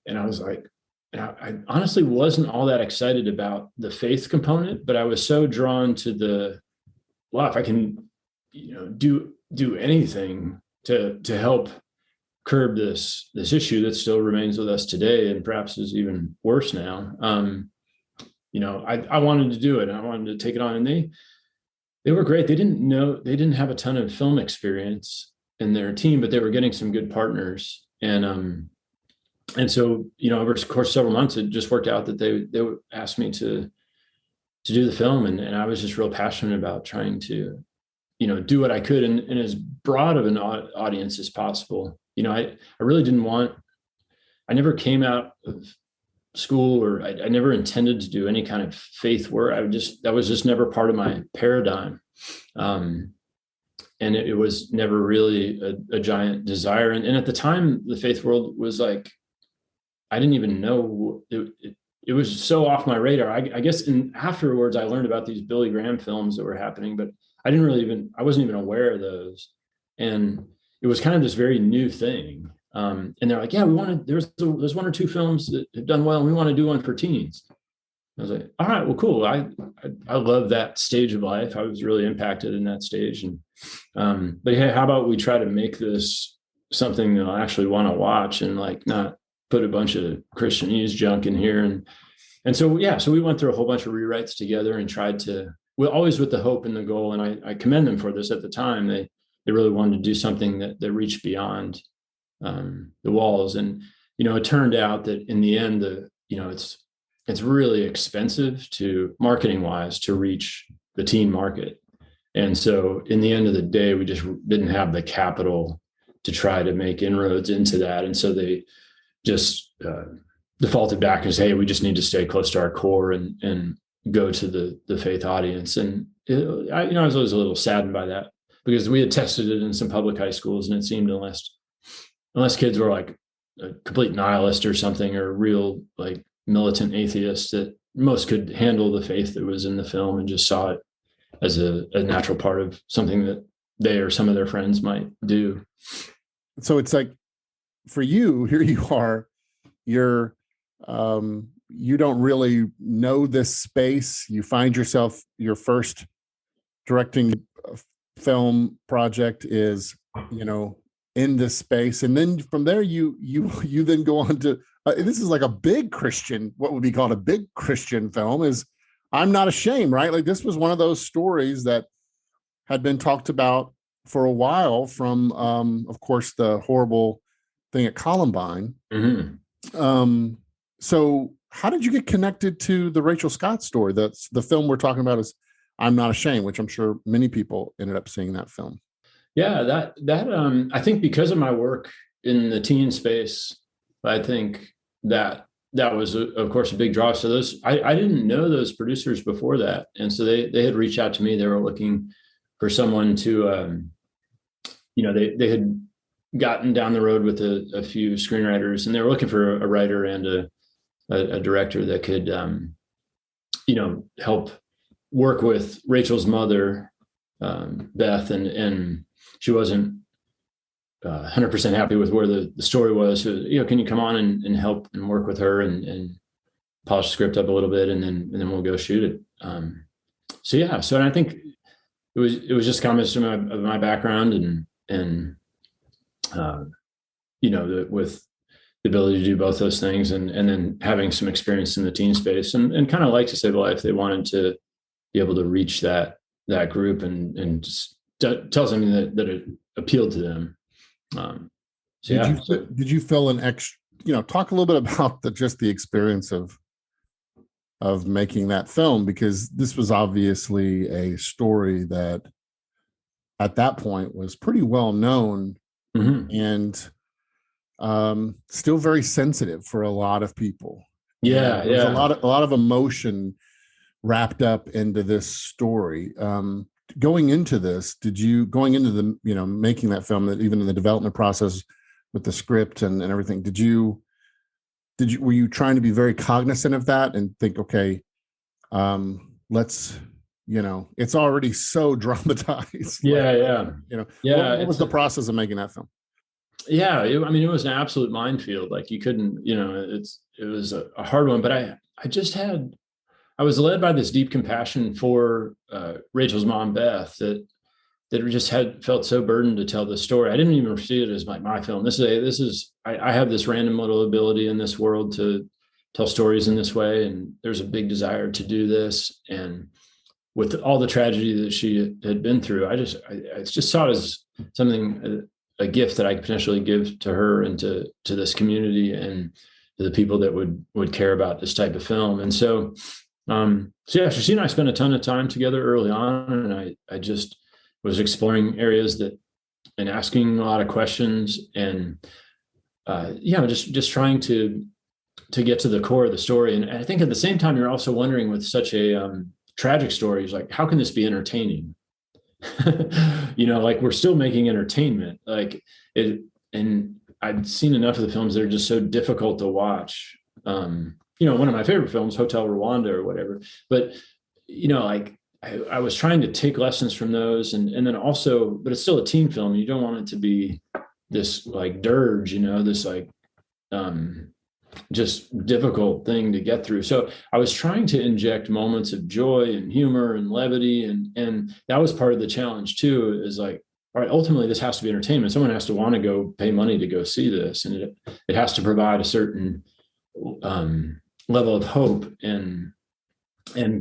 [SPEAKER 1] And I was like, I honestly wasn't all that excited about the faith component, but I was so drawn to if I can, do anything to help curb this issue that still remains with us today, and perhaps is even worse now. I wanted to do it, and I wanted to take it on, and they were great. They didn't have a ton of film experience in their team, but they were getting some good partners. And so, over the course of several months, it just worked out that they asked me to do the film. And I was just real passionate about trying to, do what I could in as broad of an audience as possible. I really I never came out of school, or I never intended to do any kind of faith work. That was just never part of my paradigm. And it was never really a giant desire. And at the time, the faith world was like, I didn't even know it was so off my radar. I guess afterwards I learned about these Billy Graham films that were happening, but I wasn't even aware of those. And it was kind of this very new thing. And they're like, yeah, there's one or two films that have done well, and we want to do one for teens. I was like, all right, well, cool. I love that stage of life. I was really impacted in that stage. And, but hey, how about we try to make this something that I actually want to watch, and not put a bunch of Christianese junk in here. And so, yeah, so we went through a whole bunch of rewrites together and tried to, always with the hope and the goal. And I commend them for this. At the time, they really wanted to do something that reached beyond the walls. And, it turned out that in the end, it's really expensive marketing wise to reach the teen market. And so in the end of the day, we just didn't have the capital to try to make inroads into that. And so they just defaulted back as, hey, we just need to stay close to our core and go to the faith audience. And I was always a little saddened by that, because we had tested it in some public high schools, and it seemed unless kids were like a complete nihilist or something, or real militant atheists, that most could handle the faith that was in the film and just saw it as a natural part of something that they or some of their friends might do.
[SPEAKER 2] So it's like, for you, here you are, you don't really know this space. You find yourself, your first directing film project is, in this space. And then from there, you then go on to, this is like a big Christian, what would be called a big Christian film, is I'm Not Ashamed, right? Like this was one of those stories that had been talked about for a while from, of course, the horrible thing at Columbine. So how did you get connected to the Rachel Scott story? That's the film we're talking about is I'm Not Ashamed, which I'm sure many people ended up seeing that film.
[SPEAKER 1] Yeah, that I think because of my work in the teen space, I think that was of course a big draw. So I didn't know those producers before that, and so they had reached out to me. They were looking for someone to they had gotten down the road with a few screenwriters, and they were looking for a writer and a director that could help work with Rachel's mother, Beth, and she wasn't 100% happy with where the story was. So, can you come on and help and work with her and polish the script up a little bit, and then we'll go shoot it. And I think it was just a combination of my background and with the ability to do both those things, and then having some experience in the teen space and kind of like To Save a Life, they wanted to be able to reach that group and just tell something that it appealed to them.
[SPEAKER 2] Did you feel an extra, talk a little bit about just the experience of making that film, because this was obviously a story that at that point was pretty well known and still very sensitive for a lot of people. There's a lot of emotion wrapped up into this story. Going into the making that film, that even in the development process with the script and everything, were you trying to be very cognizant of that and think, okay, let's, it's already so dramatized. What was the process of making that film?
[SPEAKER 1] Yeah. It was an absolute minefield. Like you couldn't, it was a hard one, but I was led by this deep compassion for Rachel's mom, Beth, that just felt so burdened to tell this story. I didn't even see it as my film. I have this random little ability in this world to tell stories in this way, and there's a big desire to do this. And with all the tragedy that she had been through, I just saw it as something, a gift that I could potentially give to her and to this community and to the people that would care about this type of film. And so she and I spent a ton of time together early on, and I just was exploring areas and asking a lot of questions, and just trying to get to the core of the story. And I think at the same time, you're also wondering, with such a tragic story, is like, how can this be entertaining? Like we're still making entertainment, like it. And I'd seen enough of the films that are just so difficult to watch. One of my favorite films, Hotel Rwanda or whatever, but I was trying to take lessons from those, and then also, but it's still a teen film. You don't want it to be this like dirge, this like just difficult thing to get through. So I was trying to inject moments of joy and humor and levity, and that was part of the challenge too. Is like, all right, ultimately this has to be entertainment. Someone has to want to go pay money to go see this, and it has to provide a certain level of hope and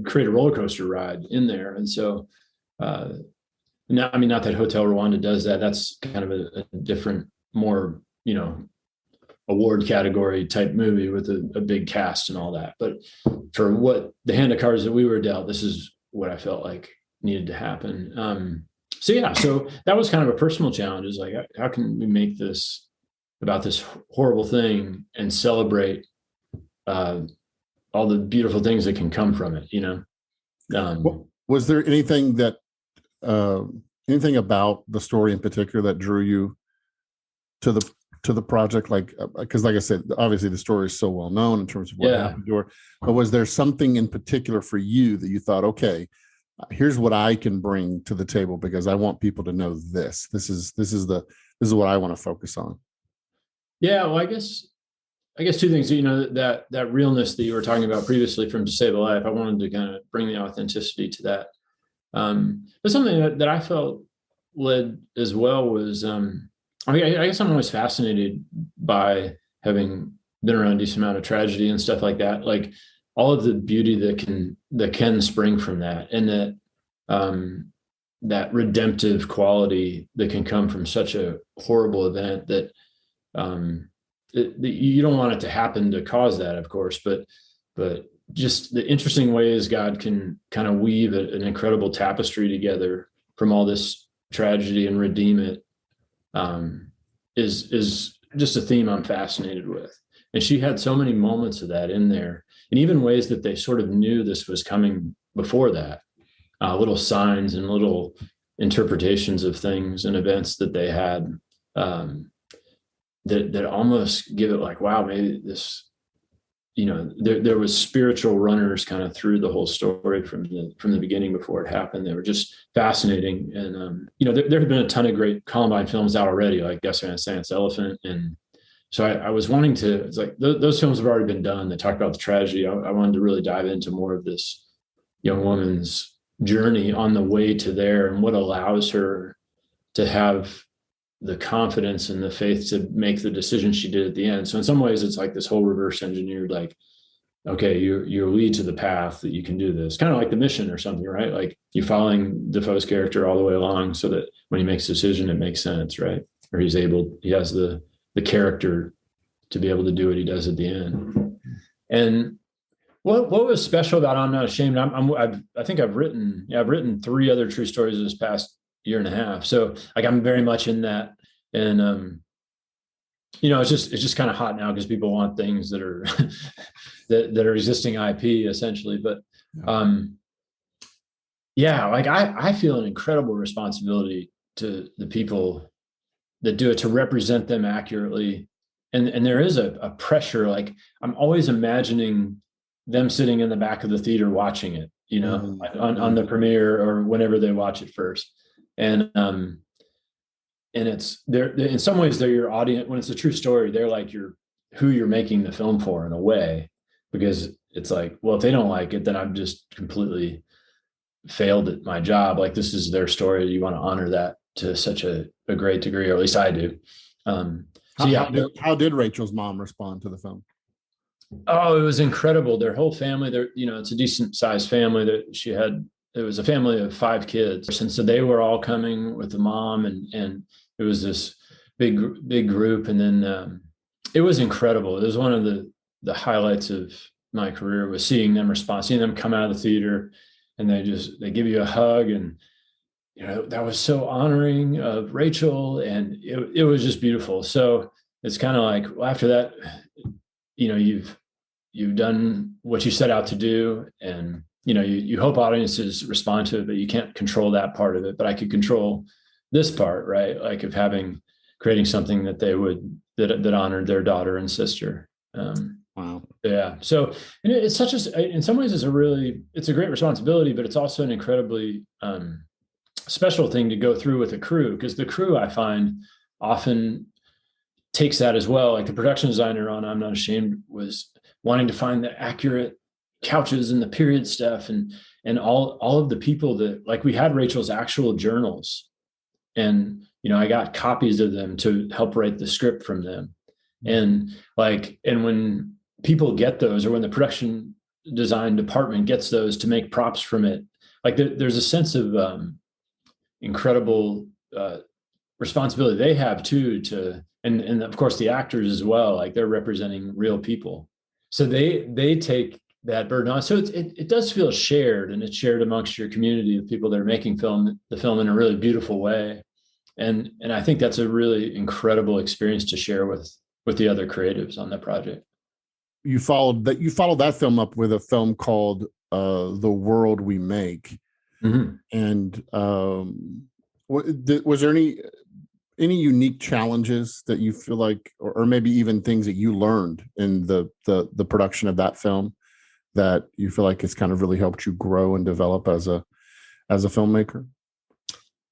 [SPEAKER 1] create a roller coaster ride in there. And so, not that Hotel Rwanda does that. That's kind of a different, more, award category type movie with a big cast and all that. But for what the hand of cards that we were dealt, this is what I felt like needed to happen. So that was kind of a personal challenge, is like, how can we make this about this horrible thing and celebrate all the beautiful things that can come from it,
[SPEAKER 2] Was there anything about the story in particular that drew you to the project? Like, because like I said, obviously the story is so well known in terms of what happened to her, but was there something in particular for you that you thought, okay, here's what I can bring to the table because I want people to know this. This is what I want to focus on. Yeah, well,
[SPEAKER 1] I guess two things. That realness that you were talking about previously from To Save a Life, I wanted to kind of bring the authenticity to that. But something that I felt led as well was, I guess I'm always fascinated by, having been around a decent amount of tragedy and stuff like that. Like all of the beauty that can spring from that, and that redemptive quality that can come from such a horrible event that you don't want it to happen to cause that, of course, but just the interesting ways God can kind of weave an incredible tapestry together from all this tragedy and redeem it, is just a theme I'm fascinated with. And she had so many moments of that in there, and even ways that they sort of knew this was coming before that, little signs and little interpretations of things and events that they had, that almost give it like, wow, maybe this, there was spiritual runners kind of through the whole story from the beginning before it happened. They were just fascinating. And, there have been a ton of great Columbine films out already, like Gus Van Sant's Elephant. And so I was wanting to, it's like those films have already been done. They talk about the tragedy. I wanted to really dive into more of this young woman's journey on the way to there, and what allows her to have the confidence and the faith to make the decision she did at the end. So in some ways, it's like this whole reverse engineered, like, okay, you're lead to the path that you can do this, kind of like The Mission or something, right? Like you're following Defoe's character all the way along so that when he makes a decision, it makes sense, right? Or he has the character to be able to do what he does at the end. And what was special about I'm Not Ashamed? I think I've written 3 other true stories this past year and a half. So like I'm very much in that, and it's just kind of hot now because people want things that are that are existing IP essentially. But like I feel an incredible responsibility to the people that do it, to represent them accurately, and there is a pressure. Like I'm always imagining them sitting in the back of the theater watching it, like on the premiere or whenever they watch it first. And it's they're in some ways they're your audience. When it's a true story, they're like who you're making the film for, in a way, because it's like, well, if they don't like it, then I've just completely failed at my job. Like this is their story. You want to honor that to such a great degree, or at least I do.
[SPEAKER 3] How did Rachel's mom respond to the film?
[SPEAKER 1] Oh, it was incredible. Their whole family, it's a decent sized family that she had. It was a family of 5 kids. And so they were all coming with the mom, and it was this big group. And then it was incredible. It was one of the highlights of my career, was seeing them respond, seeing them come out of the theater, and they give you a hug. And, that was so honoring of Rachel, and it was just beautiful. So it's kind of like, well, after that, you've done what you set out to do, and you hope audiences respond to it, but you can't control that part of it. But I could control this part, right? Like of creating something that honored their daughter and sister.
[SPEAKER 3] Wow.
[SPEAKER 1] Yeah. So it's in some ways it's a great responsibility, but it's also an incredibly special thing to go through with a crew, because the crew, I find, often takes that as well. Like the production designer on I'm Not Ashamed was wanting to find the accurate couches and the period stuff, and all of the people that, like, we had Rachel's actual journals, and I got copies of them to help write the script from them. And when people get those, or when the production design department gets those to make props from it, like there's a sense of incredible responsibility they have too, and of course the actors as well, like they're representing real people. So they take that burden on. So it does feel shared, and it's shared amongst your community of people that are making the film in a really beautiful way. And I think that's a really incredible experience to share with the other creatives on the project.
[SPEAKER 3] You followed that film up with a film called The World We Make.
[SPEAKER 1] Mm-hmm.
[SPEAKER 3] And was there any unique challenges that you feel like, or maybe even things that you learned in the production of that film that you feel like it's kind of really helped you grow and develop as a filmmaker?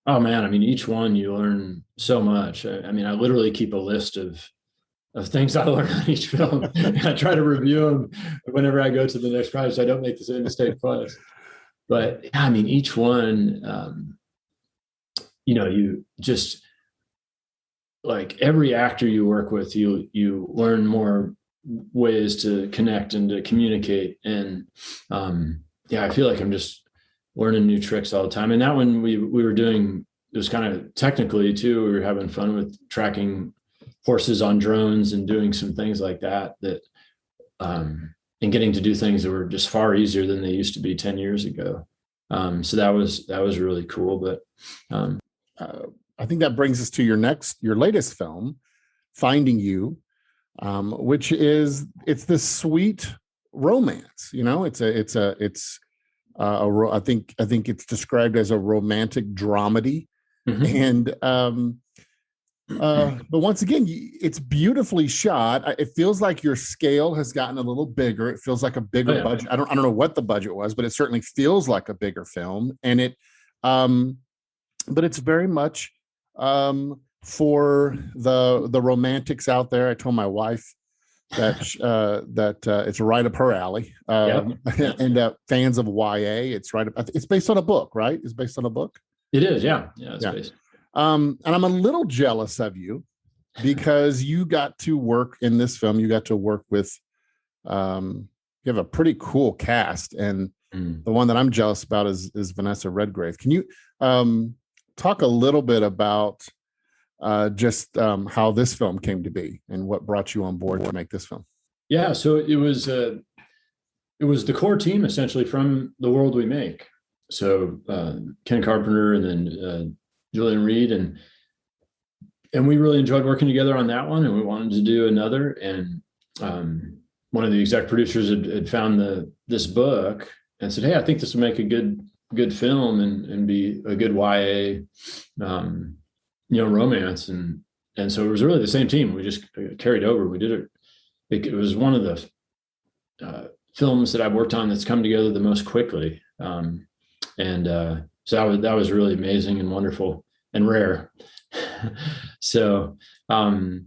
[SPEAKER 1] Oh man, I mean, each one you learn so much. I mean, I literally keep a list of things I learned on each film. I try to review them whenever I go to the next project, so I don't make the same mistake twice. But yeah, I mean, each one, you just, like, every actor you work with, you learn more ways to connect and to communicate. And I feel like I'm just learning new tricks all the time. And that one we were doing, it was kind of technically too, we were having fun with tracking horses on drones and doing some things like that, and getting to do things that were just far easier than they used to be 10 years ago. So that was really cool. But
[SPEAKER 3] I think that brings us to your latest film, Finding You, which it's this sweet romance. I think it's described as a romantic dramedy. Mm-hmm. And but once again, it's beautifully shot. It feels like your scale has gotten a little bigger. It feels like a bigger budget. I don't know what the budget was, but it certainly feels like a bigger film. And but it's very much for the romantics out there. I told my wife that it's right up her alley. And fans of YA, it's based on a book, right? It's based on a book.
[SPEAKER 1] It is, yeah. It's based.
[SPEAKER 3] And I'm a little jealous of you because you got to work in this film. You got to work with, you have a pretty cool cast. And the one that I'm jealous about is Vanessa Redgrave. Can you talk a little bit about just how this film came to be and what brought you on board to make this film?
[SPEAKER 1] Yeah, so it was the core team essentially from The World We Make. So Ken Carpenter and then Julian Reed, and we really enjoyed working together on that one, and we wanted to do another. And one of the exec producers had found this book and said, "Hey, I think this would make a good film and be a good YA, romance." And so it was really the same team. We just carried over. We did it. It was one of the films that I've worked on that's come together the most quickly. So that was really amazing and wonderful and rare. So the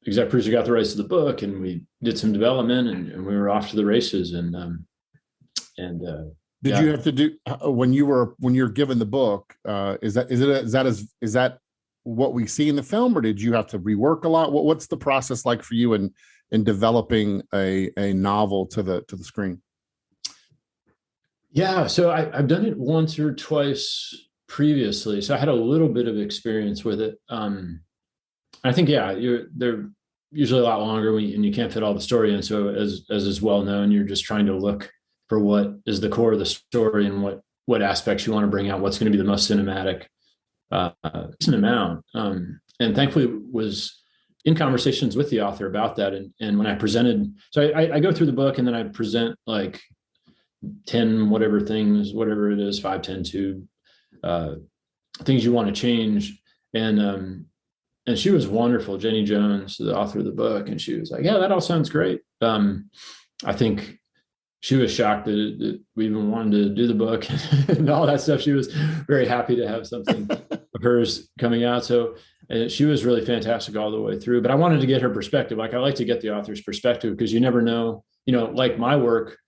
[SPEAKER 1] exec producer got the rights to the book, and we did some development, and we were off to the races.
[SPEAKER 3] Did you have to do when you're given the book? Is that what we see in the film, or did you have to rework a lot? What's the process like for you in developing a novel to the screen?
[SPEAKER 1] Yeah, so I've done it once or twice previously, so I had a little bit of experience with it. I think they're usually a lot longer and you can't fit all the story in. So as is well known, you're just trying to look for what is the core of the story and what aspects you want to bring out, what's going to be the most cinematic amount. And thankfully was in conversations with the author about that. And when I presented, so I go through the book and then I present like 10 whatever it is, 5, 10, 2 things you want to change. And she was wonderful, Jenny Jones, the author of the book, and she was like, "Yeah, that all sounds great." I think she was shocked that we even wanted to do the book and all that stuff. She was very happy to have something of hers coming out. So she was really fantastic all the way through. But I wanted to get her perspective. Like, I like to get the author's perspective because you never know, like my work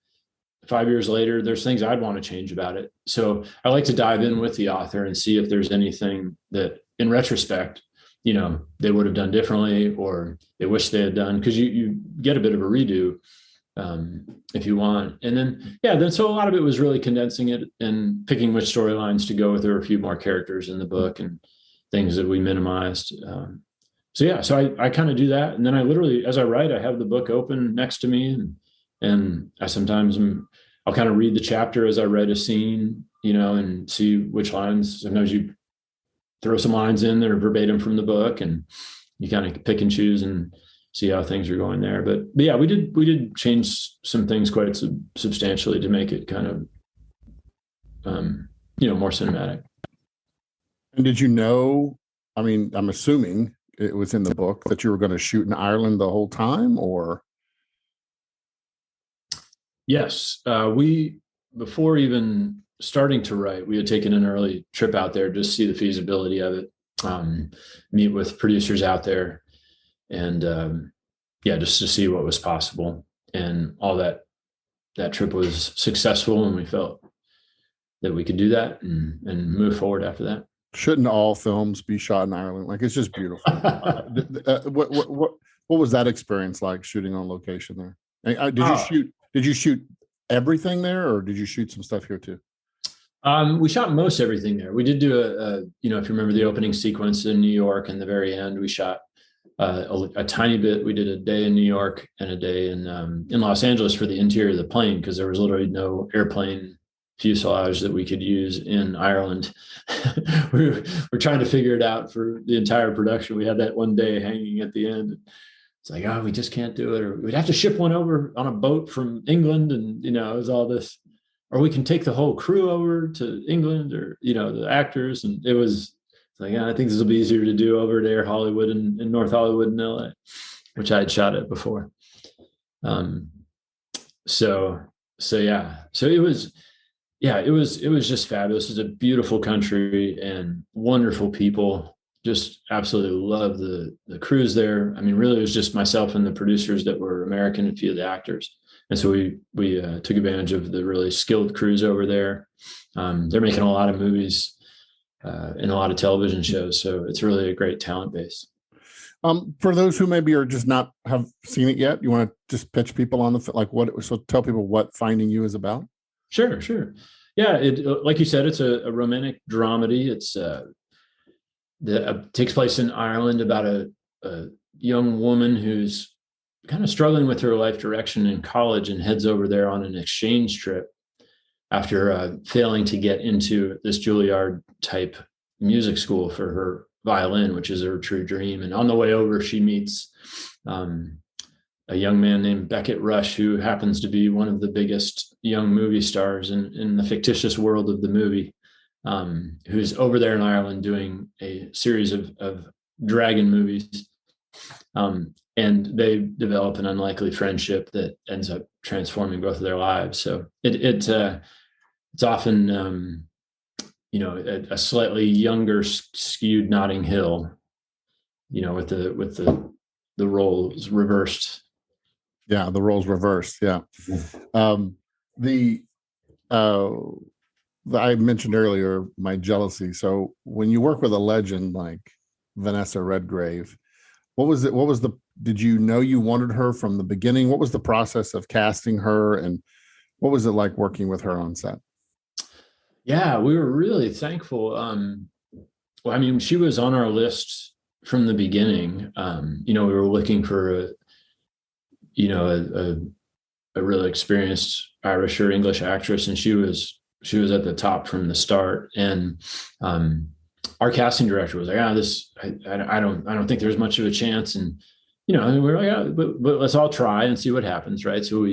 [SPEAKER 1] 5 years later, there's things I'd want to change about it. So I like to dive in with the author and see if there's anything that in retrospect, they would have done differently or they wish they had done, because you get a bit of a redo if you want. And then, so a lot of it was really condensing it and picking which storylines to go with. There were a few more characters in the book and things that we minimized. So I kind of do that. And then I literally, as I write, I have the book open next to me and I sometimes I'll kind of read the chapter as I read a scene, and see which lines. Sometimes you throw some lines in that are verbatim from the book and you kind of pick and choose and see how things are going there. But yeah, we did change some things quite substantially to make it kind of, more cinematic.
[SPEAKER 3] And did you know, I'm assuming it was in the book that you were going to shoot in Ireland the whole time, or? Yes.
[SPEAKER 1] Before even starting to write, we had taken an early trip out there just to see the feasibility of it, meet with producers out there, and just to see what was possible. And all that trip was successful, and we felt that we could do that and move forward after that.
[SPEAKER 3] Shouldn't all films be shot in Ireland? Like, it's just beautiful. What What was that experience like shooting on location there? And,
[SPEAKER 1] Oh,
[SPEAKER 3] did you shoot everything there, or did you shoot some stuff here too?
[SPEAKER 1] we shot most everything there. We did do if you remember the opening sequence in New York and the very end, we shot a tiny bit. We did a day in New York and a day in Los Angeles for the interior of the plane, because there was literally no airplane fuselage that we could use in Ireland. we're trying to figure it out for the entire production. We had that one day hanging at the end. It's like, oh, we just can't do it. Or we'd have to ship one over on a boat from England. And, it was all this, or we can take the whole crew over to England, or, the actors. And it was like, I think this will be easier to do over at Air Hollywood and in North Hollywood in LA, which I had shot at before. So it was just fabulous. It's a beautiful country and wonderful people. Just absolutely love the crews there. I mean, really, it was just myself and the producers that were American, and a few of the actors. And so we took advantage of the really skilled crews over there. They're making a lot of movies and a lot of television shows. So it's really a great talent base.
[SPEAKER 3] For those who maybe are just not have seen it yet, you want to just pitch people on so tell people what Finding You is about.
[SPEAKER 1] Sure. Yeah, it, like you said, it's a romantic dramedy. It's takes place in Ireland about a young woman who's kind of struggling with her life direction in college and heads over there on an exchange trip after failing to get into this Juilliard type music school for her violin, which is her true dream. And on the way over, she meets a young man named Beckett Rush, who happens to be one of the biggest young movie stars in the fictitious world of the movie, who's over there in Ireland doing a series of dragon movies. And they develop an unlikely friendship that ends up transforming both of their lives. So it's often, a slightly younger skewed Notting Hill, with the roles reversed.
[SPEAKER 3] Yeah, the roles reversed. Yeah. I mentioned earlier my jealousy. So when you work with a legend like Vanessa Redgrave, did you know you wanted her from the beginning? What was the process of casting her, and what was it like working with her on set?
[SPEAKER 1] Yeah, we were really thankful. She was on our list from the beginning. We were looking for a really experienced Irish or English actress, and she was at the top from the start. And our casting director was like, I don't think there's much of a chance. And we're like, but let's all try and see what happens, right? So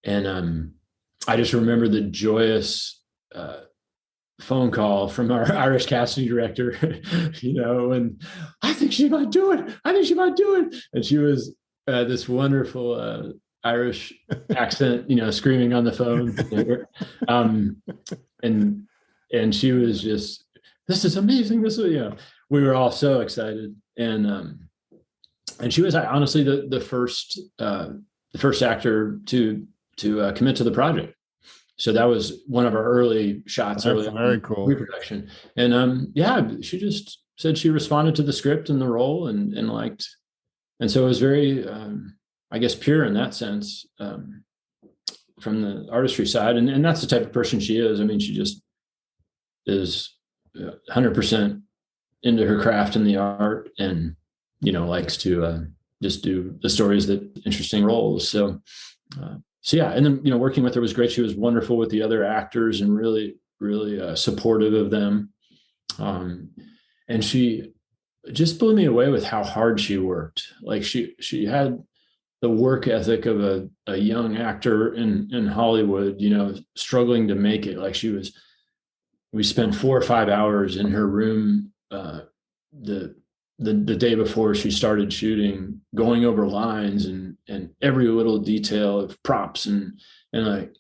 [SPEAKER 1] I just remember the joyous phone call from our Irish casting director, and I think she might do it. And she was this wonderful Irish accent, screaming on the phone. And she was just, this is amazing. We were all so excited. And she was honestly the first actor to commit to the project. So that was one of our early shots.
[SPEAKER 3] That's very cool.
[SPEAKER 1] Pre-production. And she just said she responded to the script and the role and liked. And so it was very, pure in that sense, from the artistry side. And that's the type of person she is. I mean, she just is 100% into her craft and the art, and, likes to just do the stories that interesting roles. So yeah. And then, working with her was great. She was wonderful with the other actors and really, really supportive of them. And she just blew me away with how hard she worked. Like she had the work ethic of a young actor in Hollywood, struggling to make it. Like we spent 4 or 5 hours in her room, the day before she started shooting, going over lines and every little detail of props and like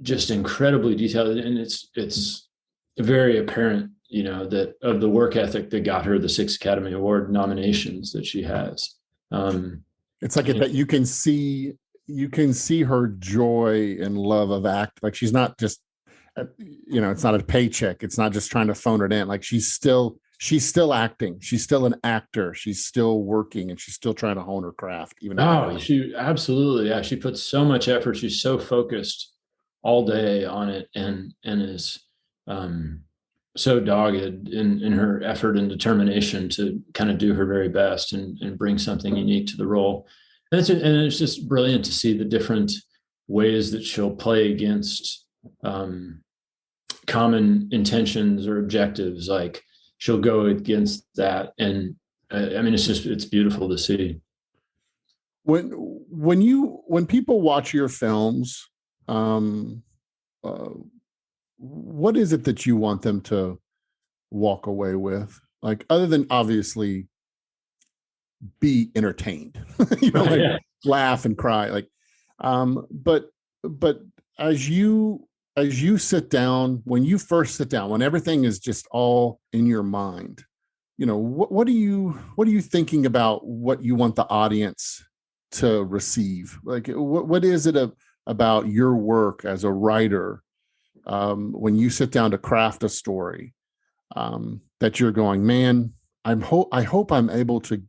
[SPEAKER 1] just incredibly detailed. And it's very apparent, that of the work ethic that got her the 6 Academy Award nominations that she has.
[SPEAKER 3] It's like that you can see her joy and love of act. Like she's not just, it's not a paycheck. It's not just trying to phone it in. Like she she's still acting. She's still an actor. She's still working, and she's still trying to hone her craft. Even
[SPEAKER 1] she absolutely, yeah. She puts so much effort. She's so focused all day on it, and is so dogged in her effort and determination to kind of do her very best and bring something unique to the role. And it's just brilliant to see the different ways that she'll play against common intentions or objectives. Like she'll go against that, and I mean, it's beautiful to see.
[SPEAKER 3] When people watch your films, what is it that you want them to walk away with? Like, other than obviously be entertained, laugh and cry. Like, but as you sit down, when you first sit down, when everything is just all in your mind, what are you thinking about what you want the audience to receive? Like, what is it about your work as a writer, when you sit down to craft a story, that you're going, man, I hope I'm able to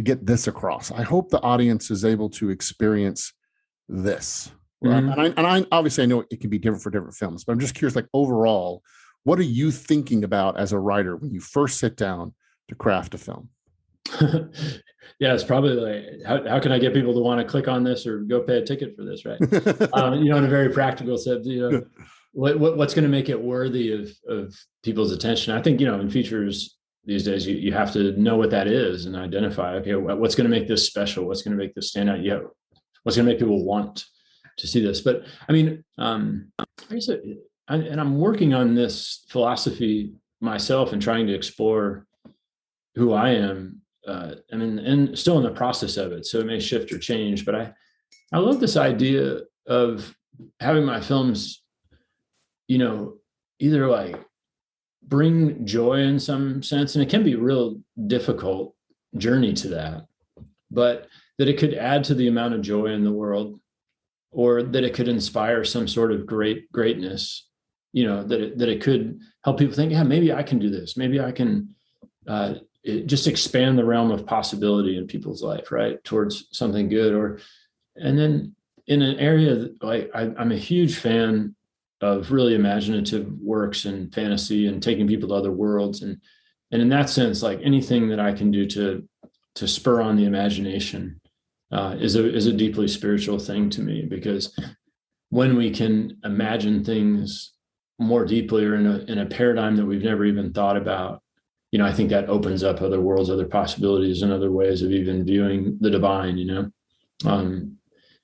[SPEAKER 3] get this across. I hope the audience is able to experience this. Mm-hmm. And I obviously I know it can be different for different films, but I'm just curious, like, overall, what are you thinking about as a writer when you first sit down to craft a film?
[SPEAKER 1] Yeah, it's probably like, how can I get people to want to click on this or go pay a ticket for this, right? In a very practical sense, what's going to make it worthy of people's attention? I think, in features these days, you have to know what that is and identify, okay, what's going to make this special? What's going to make this stand out? Yeah, what's going to make people want to see this? But I mean, and I'm working on this philosophy myself and trying to explore who I am. And still in the process of it, so it may shift or change. But I love this idea of having my films, either like bring joy in some sense, and it can be a real difficult journey to that, but that it could add to the amount of joy in the world, or that it could inspire some sort of greatness, that it could help people think, yeah, maybe I can do this. Maybe I can just expand the realm of possibility in people's life, right, towards something good. And then in an area that, like, I'm a huge fan of really imaginative works and fantasy and taking people to other worlds. And in that sense, like, anything that I can do to spur on the imagination is a deeply spiritual thing to me, because when we can imagine things more deeply or in a paradigm that we've never even thought about, I think that opens up other worlds, other possibilities, and other ways of even viewing the divine.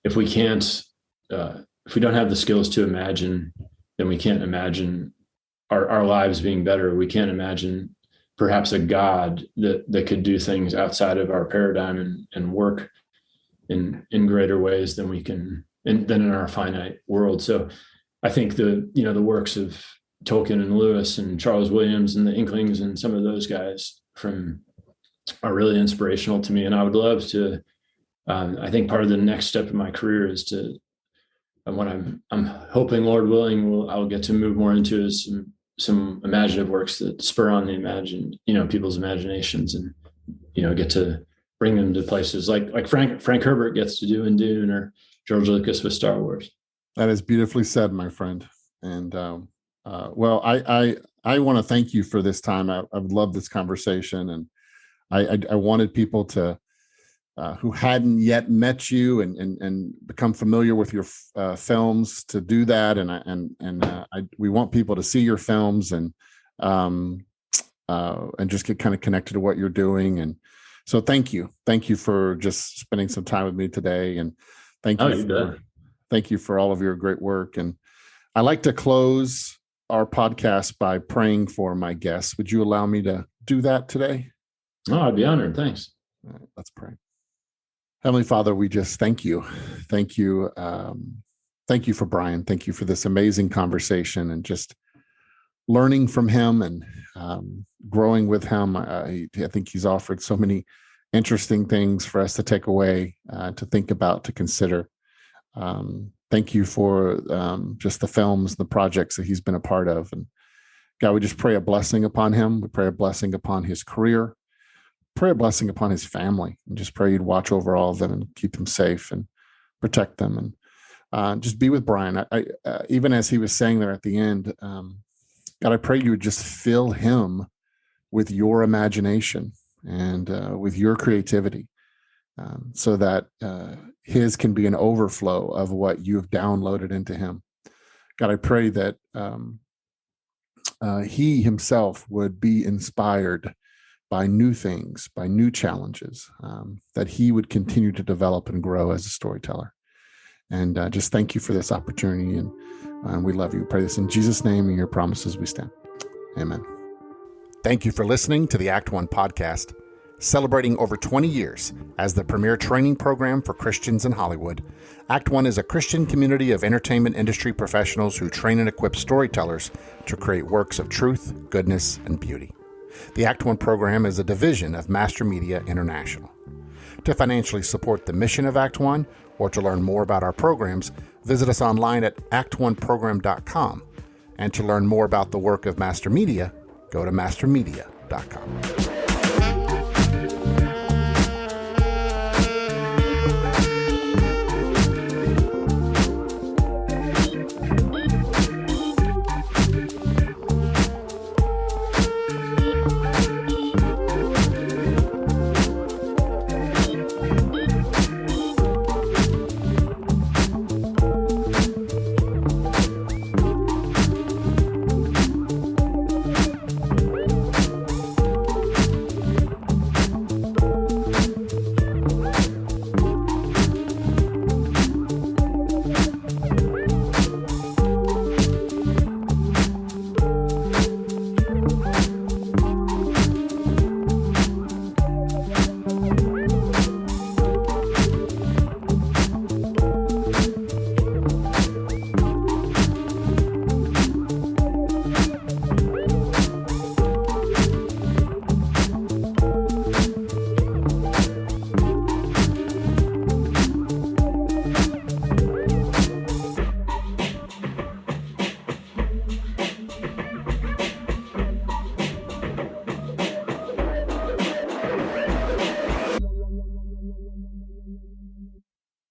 [SPEAKER 1] If we can't, if we don't have the skills to imagine, then we can't imagine our lives being better. We can't imagine perhaps a God that could do things outside of our paradigm and work in greater ways than we can, than in our finite world. So I think the works of Tolkien and Lewis and Charles Williams and the Inklings and some of those guys are really inspirational to me. And I would love to, I think part of the next step in my career is to, what I'm hoping, Lord willing, I'll get to move more into is some imaginative works that spur on the people's imaginations, and, get to bring them to places like Frank Herbert gets to do in Dune, or George Lucas with Star Wars.
[SPEAKER 3] That is beautifully said, my friend. And, well, I want to thank you for this time. I've loved this conversation, and I wanted people to, who hadn't yet met you and become familiar with your films, to do that. And we want people to see your films and just get kind of connected to what you're doing. And so thank you for just spending some time with me today. And thank you for all of your great work. And I like to close our podcast by praying for my guests. Would you allow me to do that today?
[SPEAKER 1] Oh, I'd be honored. Thanks.
[SPEAKER 3] All right, let's pray. Heavenly Father, we just thank you. Thank you. Thank you for Brian. Thank you for this amazing conversation and just learning from him and growing with him. I think he's offered so many interesting things for us to take away, to think about, to consider. Thank you for just the films, the projects that he's been a part of. And God, we just pray a blessing upon him. We pray a blessing upon his career. Pray a blessing upon his family, and just pray you'd watch over all of them and keep them safe and protect them, and just be with Brian. I even as he was saying there at the end, God, I pray you would just fill him with your imagination and with your creativity, so that his can be an overflow of what you have downloaded into him. God, I pray that he himself would be inspired by new things, by new challenges, that he would continue to develop and grow as a storyteller. And just thank you for this opportunity. And we love you. We pray this in Jesus' name, and your promises we stand. Amen.
[SPEAKER 2] Thank you for listening to the Act One podcast. Celebrating over 20 years as the premier training program for Christians in Hollywood, Act One is a Christian community of entertainment industry professionals who train and equip storytellers to create works of truth, goodness, and beauty. The Act One program is a division of Master Media International. To financially support the mission of Act One, or to learn more about our programs, visit us online at actoneprogram.com. And to learn more about the work of Master Media, go to mastermedia.com.